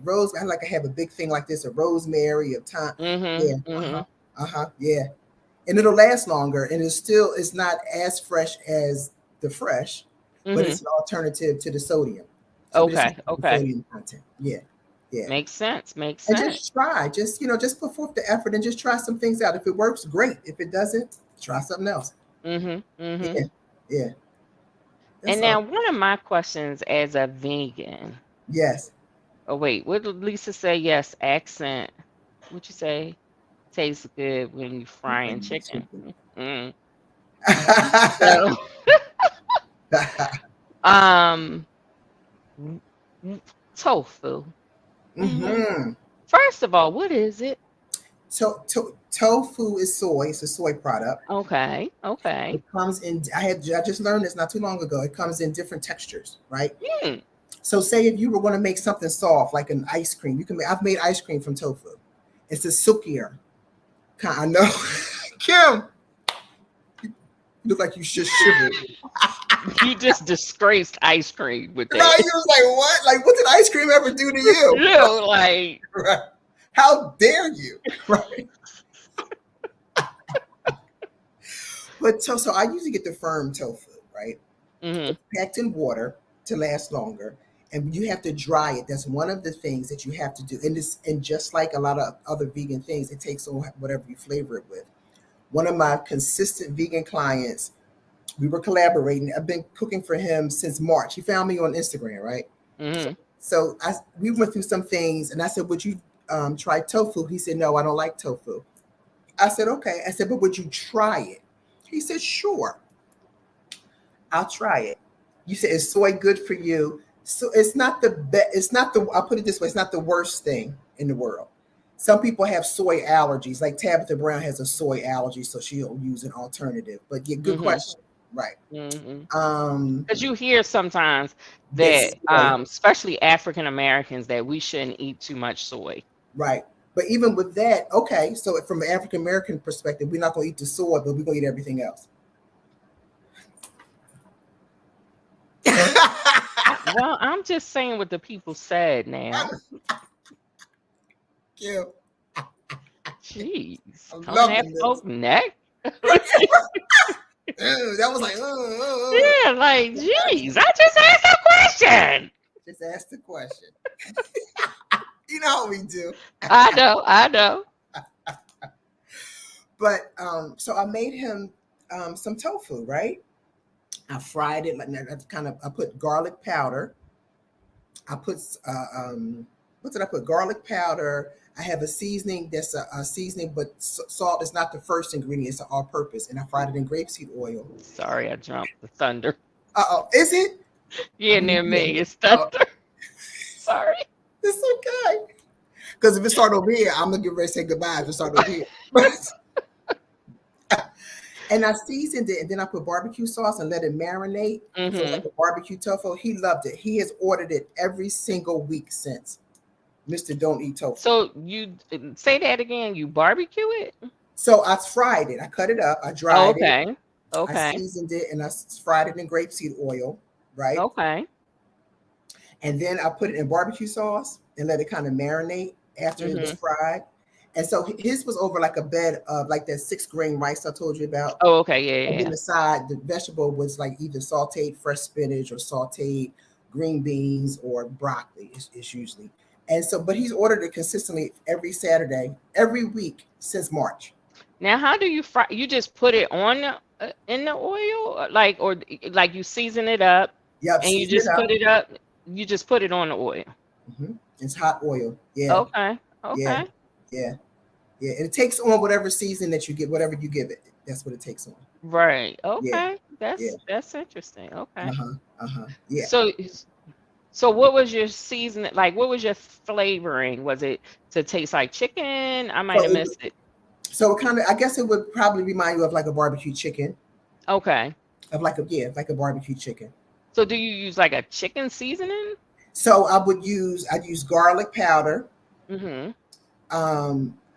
rose. I like I have a big thing like this, a rosemary, of thyme. Yeah, Mm-hmm. Mm-hmm. yeah. And it'll last longer, and it's not as fresh as the fresh, but Mm-hmm. it's an alternative to the sodium. So we just Okay. have the Okay. sodium content. Yeah, yeah. Makes sense. Makes And sense. just try, just put forth the effort and just try some things out. If it works, great. If it doesn't, try something else. Mm-hmm. Mm-hmm. Yeah, yeah. That's And all. now one of my questions as a vegan. Yes. Oh wait, what did Lisa say? Yes, accent. What you say? Tastes good when you frying chicken. Mm. So, um, w- tofu. Mm. hmm First of all, what is it? Tofu is soy. It's a soy product. Okay, okay. It comes in. I just learned this not too long ago. It comes in different textures, right? Hmm. So, say if you were going to make something soft, like an ice cream, you can. I've made ice cream from tofu. It's a silkier kind. I know, Kim. You look like you just shivered. You just disgraced ice cream with Right? that. You was like, what? Like, what did ice cream ever do to you? You know, like, Right? How dare you? Right? But so I usually get the firm tofu, right? mm-hmm, It's packed in water to last longer, and you have to dry it. That's one of the things that you have to do. And just like a lot of other vegan things, it takes on whatever you flavor it with. One of my consistent vegan clients, we were collaborating. I've been cooking for him since March. He found me on Instagram, right? mm-hmm. So we went through some things, and I said, "Would you try tofu?" He said, "No, I don't like tofu." I said, "Okay." I said, "But would you try it?" He said, "Sure, I'll try it." You said, "Is soy good for you?" So it's not the best. It's not the. I'll put it this way: it's not the worst thing in the world. Some people have soy allergies. Like Tabitha Brown has a soy allergy, so she'll use an alternative. But yeah, good Mm-hmm. question. Right. Mm-hmm. Um, Because you hear sometimes this that, soy. especially African Americans, that we shouldn't eat too much soy. Right. But even with that, okay, so from an African American perspective, we're not going to eat the soy, but we're going to eat everything else. Well, I'm just saying what the people said now. Yeah, Jeez, I'm coming at loving this. folk neck. That was like, Yeah, like, geez, I just asked a question. just ask the question. You know how we do. I know, I know. But so I made him some tofu, right? I fried it like that. I put garlic powder. I put what did I put? Garlic powder. I have a seasoning that's a seasoning, but salt is not the first ingredient. It's an all-purpose, and I fried it in grapeseed oil. Sorry, I jumped the thunder. Is it? Yeah, near me, it's thunder. Sorry. It's okay. Because if it start over here, I'm gonna get ready to say goodbye if it start over here. And I seasoned it, and then I put barbecue sauce and let it marinate. So it's like a barbecue tofu. He loved it. He has ordered it every single week since. Mr. Don't Eat Tofu. So you say that again. You barbecue it? So I fried it. I cut it up. I dried it. Okay. I seasoned it, and I fried it in grapeseed oil, right? Okay. And then I put it in barbecue sauce and let it kind of marinate. after it was fried. And so his was over like a bed of like that 6-grain rice I told you about. Oh, okay, yeah, And then the side, the vegetable was like either sauteed fresh spinach or sauteed green beans or broccoli is usually. And so, but he's ordered it consistently every Saturday, every week since March. Now, how do you fry? You just put it on in the oil, like, or like you season it up, Yep, and you season it just up. put it up. You just put it on the oil. It's hot oil. Yeah. Okay. Yeah. Yeah. Yeah. And it takes on whatever season that you get, whatever you give it. That's what it takes on. Right. Yeah. Okay. That's interesting. Okay. Yeah. So what was your season like? What was your flavoring? Was it to taste like chicken? I might have missed it. So it kind of, I guess it would probably remind you of like a barbecue chicken. Okay. Of like a barbecue chicken. So do you use like a chicken seasoning? So I'd use garlic powder.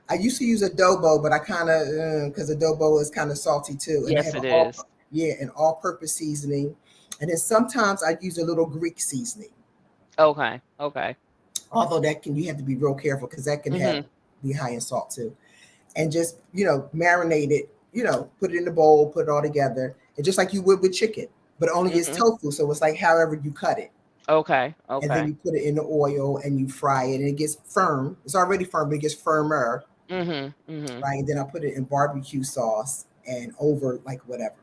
I used to use adobo, but I kind of, because adobo is kind of salty too. And yes, it is. Yeah, an all-purpose seasoning. And then sometimes I use a little Greek seasoning. Okay. Although you have to be real careful because that can be high in salt too. And just, marinate it, put it in the bowl, put it all together. And just like you would with chicken, but only it's tofu. So it's like however you cut it. Okay. And then you put it in the oil and you fry it and it gets firm. It's already firm, but it gets firmer. Right. And then I put it in barbecue sauce and over like whatever.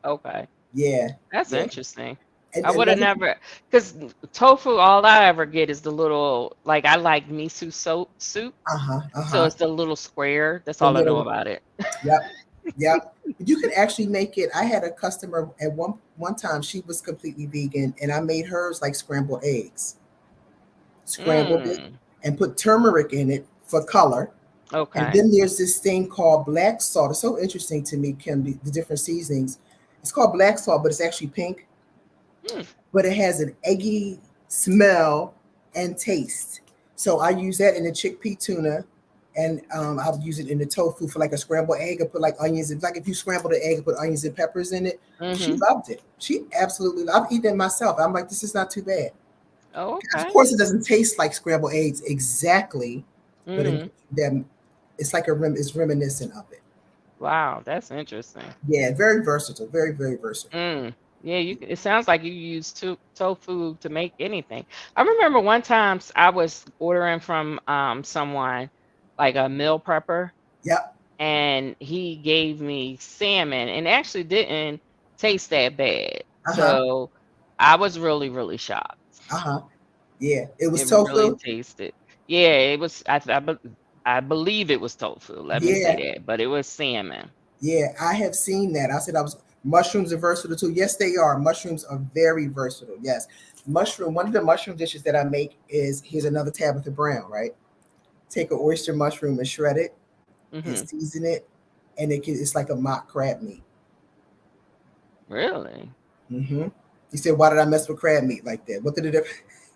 Okay. Yeah. That's interesting. And I would have never, because tofu, all I ever get is the little, like I like miso soup. So it's the little square. That's all I know about it. Yep. You can actually make it. I had a customer at one time, she was completely vegan, and I made hers like scrambled eggs. Scrambled it and put turmeric in it for color. Okay. And then there's this thing called black salt. It's so interesting to me, Kim, the different seasonings. It's called black salt, but it's actually pink. But it has an eggy smell and taste. So I use that in the chickpea tuna, and I'll use it in the tofu for like a scrambled egg. I put like onions, and like if you scramble the egg, put onions and peppers in it. She loved it. She absolutely loved it. I've eaten it myself. I'm like, this is not too bad. Oh, okay. Of course, it doesn't taste like scrambled eggs exactly, but it's like it's reminiscent of it. Wow, that's interesting. Yeah, very versatile. Very, very versatile. Yeah, it sounds like you use tofu to make anything. I remember one time I was ordering from someone, like a meal prepper. Yep. And he gave me salmon and actually didn't taste that bad. So I was really, really shocked. Yeah, it was tofu. Really tasted. Yeah, it was. I believe it was tofu. Let me say that, but it was salmon. Yeah, I have seen that. I said mushrooms are versatile too. Yes, they are. Mushrooms are very versatile. Yes, one of the mushroom dishes that I make is, here's another Tabitha Brown, right? Take an oyster mushroom and shred it and season it, and it's like a mock crab meat. Really? You said, why did I mess with crab meat like that? What did it do?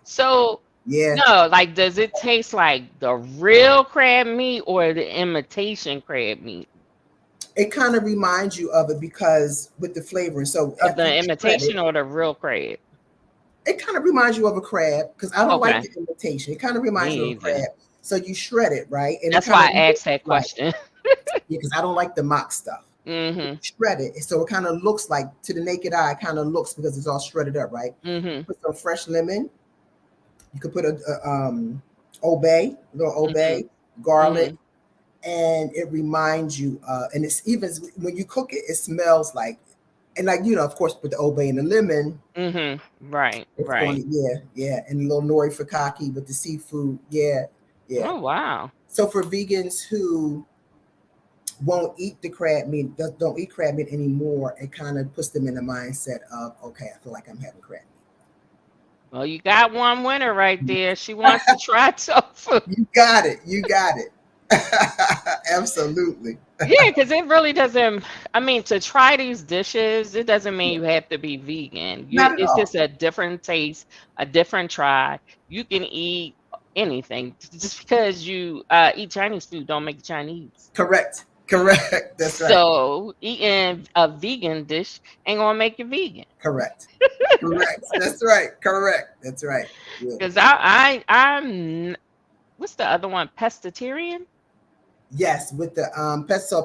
So no, like, does it taste like the real crab meat or the imitation crab meat? It kind of reminds you of it because with the flavoring. So of the imitation or the real crab? It kind of reminds you of a crab because I don't like the imitation. It kind of reminds you of a crab. So you shred it, right? And that's why I asked that question. Because I don't like the mock stuff. Shred it. So it kind of looks like, to the naked eye, it kind of looks, because it's all shredded up, right? Put some fresh lemon. You could put a little obey, garlic, and it reminds you, and it's even when you cook it, it smells like, and like, of course, with the obey and the lemon. Right. Yeah. And a little nori fakaki with the seafood. Yeah. Oh, wow. So for vegans who won't eat the crab meat, don't eat crab meat anymore, it kind of puts them in the mindset of, okay, I feel like I'm having crab meat. Well, you got one winner right there. She wants to try tofu. You got it. Absolutely. Yeah, because it really doesn't, I mean, to try these dishes, it doesn't mean you have to be vegan. It's just a different taste, a different try. You can eat anything. Just because you eat Chinese food don't make it Chinese. Correct. That's right. So eating a vegan dish ain't gonna make you vegan. Correct. That's right. Correct. That's right. Because I'm what's the other one? Pescatarian? Yes, with the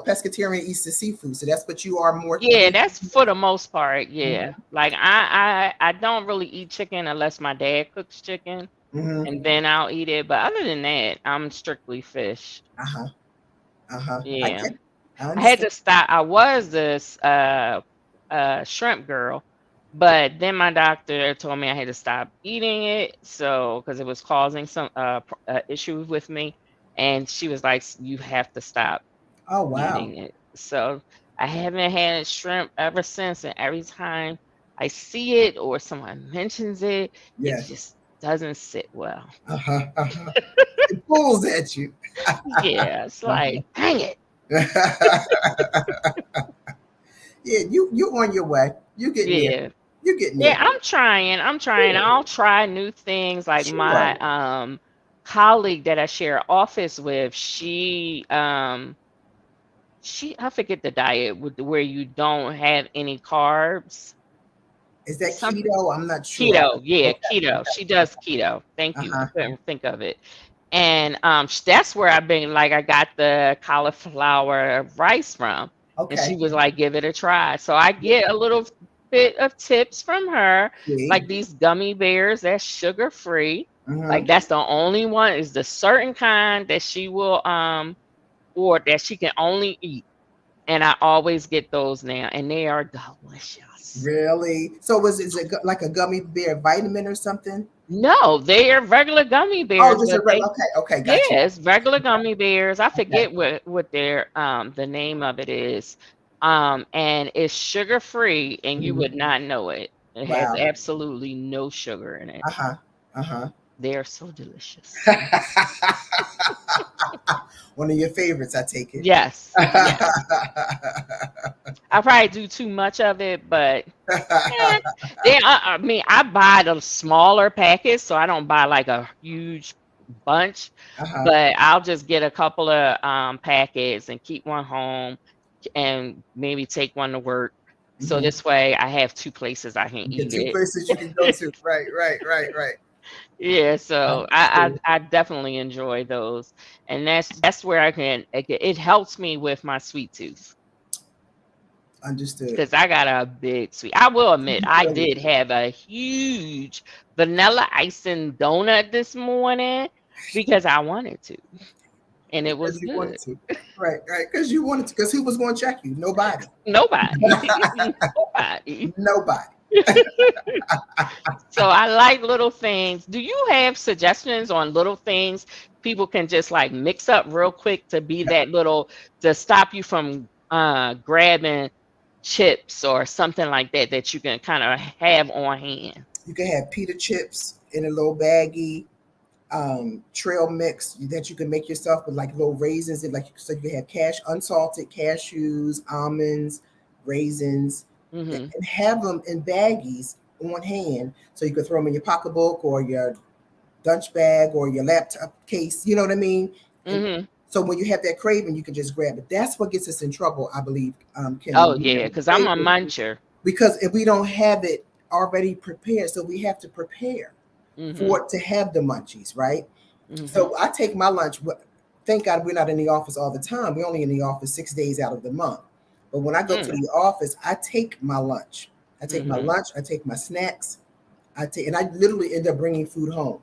pescatarian eats the seafood. So that's what you are more. Yeah, that's for the most part. Yeah. Mhm. Like I don't really eat chicken unless my dad cooks chicken Mhm. and then I'll eat it. But other than that, I'm strictly fish. Uh-huh. Uh-huh. I Yeah. get it. I I had understand. to stop. I was this shrimp girl, but then my doctor told me I had to stop eating it. So, because it was causing some issues with me. And she was like, you have to stop Oh wow. eating it. So I haven't had shrimp ever since. And every time I see it or someone mentions it, it Yeah. just doesn't sit well. Uh-huh. Uh-huh. It pulls at you. Yeah, it's Uh-huh. like, dang it. Yeah, you on your way. You getting there. Yeah. You getting Yeah, there. I'm trying. I'm trying. Yeah, I'll try new things. Like my sure. colleague that I share office with, she I forget the diet with where you don't have any carbs. Is It's that something keto? I'm not sure. keto. Yeah, Okay. keto. She does keto. Thank you. I Uh-huh. couldn't think of it. And that's where I've been like I got the cauliflower rice from. And she Okay. was like, give it a try. So I get a little bit of tips from her, See. like these gummy bears that's sugar free. Mm-hmm. Like that's the only one is the certain kind that she will or that she can only eat. And I always get those now, and they are delicious. Really? So is it like a gummy bear vitamin or something? No, they are regular gummy Oh, bears, just a but they okay, okay, got you. yes, regular gummy bears. I Okay. forget what their the name of it is. And it's sugar free and you Mhm. would not know it. It has Wow. absolutely no sugar in it. Uh-huh. Uh-huh. They are so delicious. One of your favorites, I take it. Yes, yes. I probably do too much of it, but eh, I mean I buy the smaller packets, so I don't buy like a huge bunch, Uh-huh. but I'll just get a couple of packets and keep one home and maybe take one to work. So Mhm. this way I have two places I can You get two eat places you can go it. to. Right, right, right, right. Yeah, so Understood. I definitely enjoy those. And that's where it helps me with my sweet tooth. Understood. Because I got a big sweet. I will admit, You I really did do. have a huge vanilla icing donut this morning because I wanted to, and it was Because you wanted good. to. Right, right. Because you wanted to. Because who was going to check you? Nobody. Nobody, nobody. Nobody. So I like little things. Do you have suggestions on little things people can just like mix up real quick to be that little to stop you from grabbing chips or something like that that you can kind of have on hand? You can have pita chips in a little baggie, trail mix that you can make yourself with like little raisins and like so you can have unsalted cashews, almonds, raisins, Hmm. and have them in baggies on hand so you can throw them in your pocketbook or your lunch bag or your laptop case. You know what I mean? And Hmm. so when you have that craving, you can just grab it. That's what gets us in trouble, I believe, Kim. Oh When we yeah, have because I'm a craving, muncher. because if we don't have it already prepared, so we have to prepare Hmm. for it to have the munchies, right? Hmm. So I take my lunch. Thank God we're not in the office all the time. We're only in the office 6 days out of the month. But when I go to Mm. the office, I take my lunch. I take my Hmm. lunch. I take my snacks. And I literally end up bringing food home.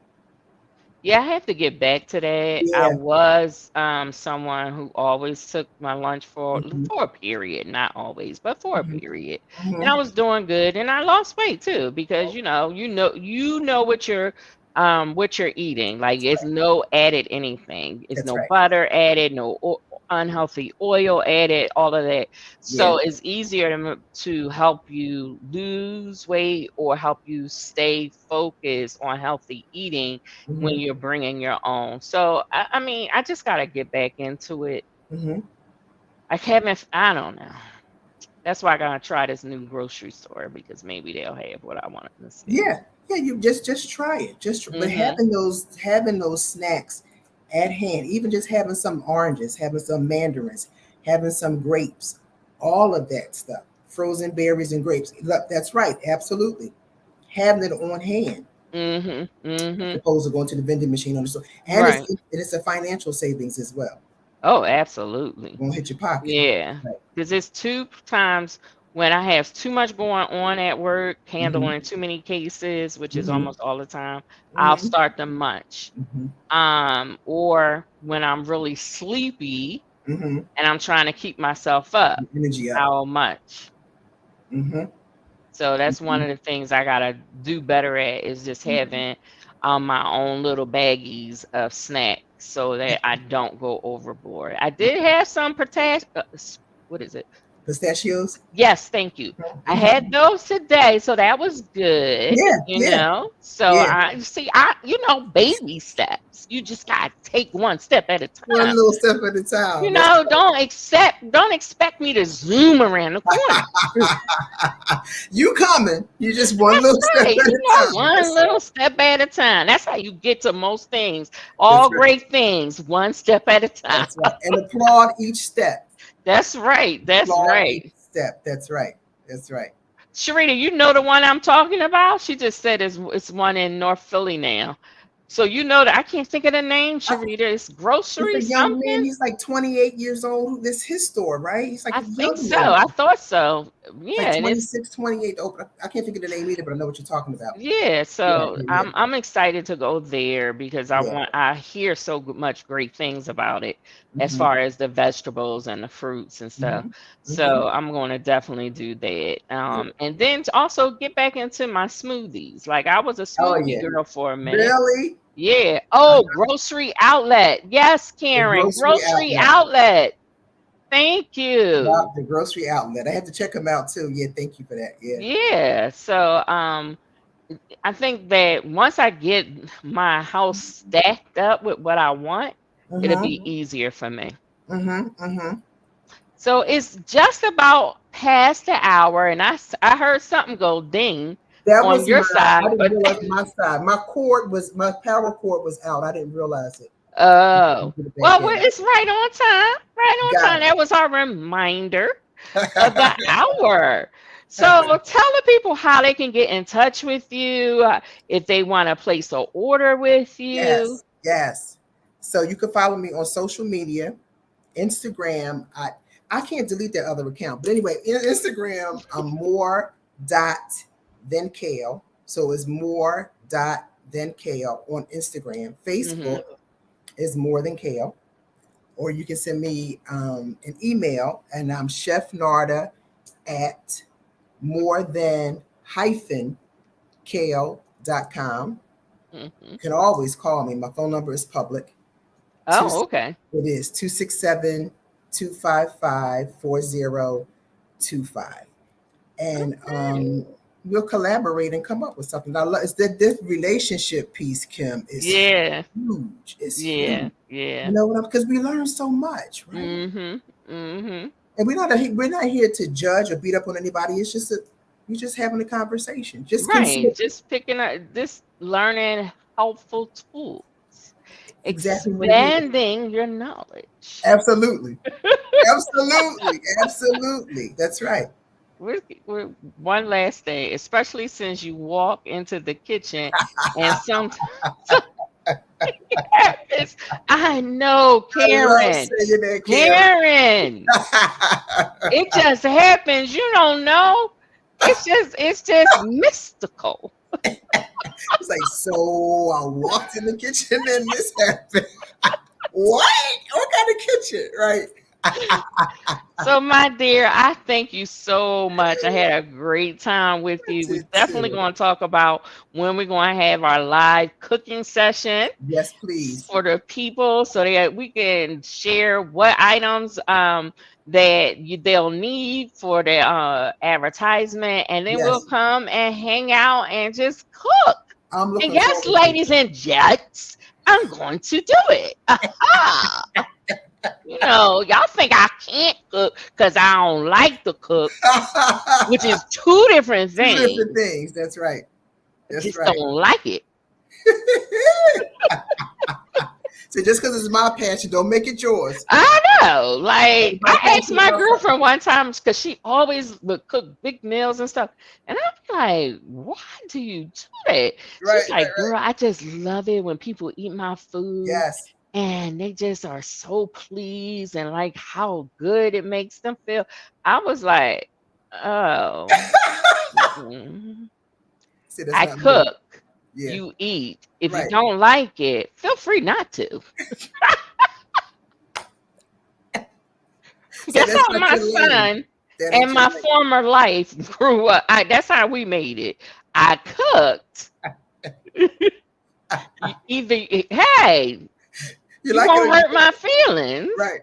Yeah, I have to get back to that. I Yeah. was someone who always took my lunch Hmm. for a period, not always, but for a Hmm. period. And I Hmm. was doing good and I lost weight too because you know what you're eating. Like it's no added anything. It's That's no right. butter added, no unhealthy oil added, all of that. Yeah. So it's easier to help you lose weight or help you stay focused on healthy eating when Hmm. you're bringing your own. So I mean, I just got to get back into it. Hmm. I haven't. I don't know. That's why I gotta try this new grocery store because maybe they'll have what I want to see. Yeah. Yeah. You just try it. But Mhm. having those snacks at hand, even just having some oranges, having some mandarins, having some grapes, all of that stuff, frozen berries and grapes. Look, that's right. Absolutely. Having it on hand. Mm-hmm. opposed to going to the vending machine on the store. And Right. it's a financial savings as well. Oh, absolutely. Won't hit your pocket. Yeah. Right. Because it's two times when I have too much going on at work, Mm-hmm. handling too many cases, which is Mm-hmm. almost all the time, I'll Mm-hmm. start to munch. Mm-hmm. Or when I'm really sleepy Mm-hmm. and I'm trying to keep myself up, Energy up. I'll munch. Mm-hmm. So that's one Mm-hmm. of the things I gotta do better at, is just having my own little baggies of snacks so that I don't go overboard. I did have some what is it? Pistachios. Yes, thank you. I Mm-hmm. had those today, so that was good, Yeah, you yeah, know. So yeah. baby steps. You just gotta take one step at a One time. little step at a time. That's Don't expect me to zoom around the corner. you coming. You just one That's little step right. at a time. One That's little step at a time. That's how you get to most things. That's All right. great things, one step at a time. That's right. And applaud each step. That's right. That's Applaud each right. step. That's right. That's right. Sharita, you know the one I'm talking about? She just said it's one in North Philly now. So you know that I can't think of the name, Sharita. It's It's grocery a young man. something. He's like 28 years old. This is his store, right? He's like I a think young so. man. I thought so. Like Yeah, and it's 26, 28. Oh, I can't think of the name either, but I know what you're talking about. yeah. Yeah, So yeah, I'm excited to go there because yeah. I hear so much great things about it as Mhm, far as the vegetables and the fruits and stuff. mhm, So I'm going to definitely do that. yeah. And then to also get back into my smoothies. Like I was a Oh smoothie yeah. girl for a minute. Really? Yeah. Oh, grocery outlet. Yes, The Karen. grocery Grocery outlet. outlet. Thank Yeah, you. the grocery outlet. I had to check them out too. Yeah, thank you for that. Yeah. Yeah. So I think that once I get my house stacked up with what I want, it'll Mm-hmm. be easier for me. Mm-hmm. Mm-hmm. So it's just about past the hour, and I heard something go ding That on was your I side, didn't but realize my side. My power cord was out. I didn't realize it. oh, Put it back well, in. it's right on time. Right on time. Got That was our reminder of the it. hour. So tell the people how they can get in touch with you, if they want to place an order with you. Yes, yes. So you can follow me on social media, Instagram. I can't delete that other account, but anyway, in Instagram, I'm more.than-kale. So it's more.than-kale on Instagram. Facebook is more than kale, or you can send me an email, and I'm Chef Narda at more-than-kale.com. You can always call me. My phone number is public. Oh, okay. It is 267-255-4025. And we'll collaborate and come up with something. I love it's that this relationship piece, Kim, is Yeah. huge. It's Yeah. huge. Yeah. You know what I'm because we learn so much, right? And we're not here to judge or beat up on anybody. It's just we're just having a conversation. Just Right. Just picking up this learning helpful tools. exactly what it is. Expanding your knowledge. Absolutely. Absolutely. That's right. We're one last thing, especially since you walk into the kitchen and sometimes happens. I know, Karen. I love saying that, Karen. It just happens. You don't know. It's just mystical. It's like, so I walked in the kitchen and this happened. What kind of kitchen, right? So, my dear, I thank you so much. I had a great time with you. We're definitely going to talk about when we're going to have our live cooking session. Yes, please. For the people, so that we can share what items that they'll need for the advertisement, and then we'll come and hang out and just cook. And yes, ladies and gents, I'm going to do it. You know, y'all think I can't cook because I don't like to cook, which is two different things. Two different things. That's right. Just don't like it. So just because it's my passion, don't make it yours. I know. Like, I asked my girlfriend one time because she always would cook big meals and stuff. And I'm like, why do you do that? She's like, girl, I just love it when people eat my food. Yes. And they just are so pleased and like how good it makes them feel. I was like, oh. See, I cook. You eat. If you don't like it, feel free not to. That's how my son and my former life grew up. That's how we made it. I cooked. Either, hey, you won't hurt my feelings. Right.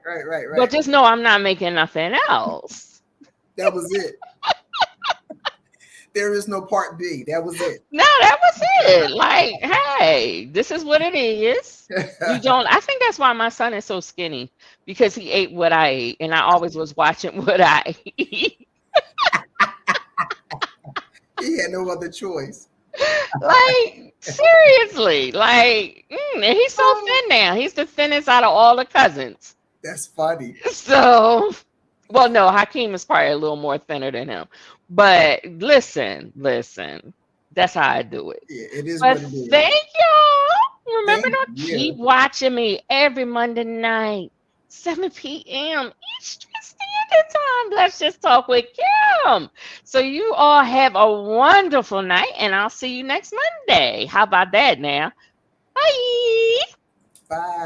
But just know I'm not making nothing else. That was it. There is no part B. That was it. No, that was it. Like, hey, this is what it is. You don't. I think that's why my son is so skinny, because he ate what I ate, and I always was watching what I ate. He had no other choice. Like, seriously, like, and he's so thin now. He's the thinnest out of all the cousins. That's funny. So, well, no, Hakeem is probably a little more thinner than him. But listen, that's how I do it. Yeah, it is. But what it is. thank y'all. Remember to keep watching me every Monday night, 7 p.m. Eastern Standard Time. Let's just talk with Kim. So you all have a wonderful night, and I'll see you next Monday. How about that now? Bye. Bye.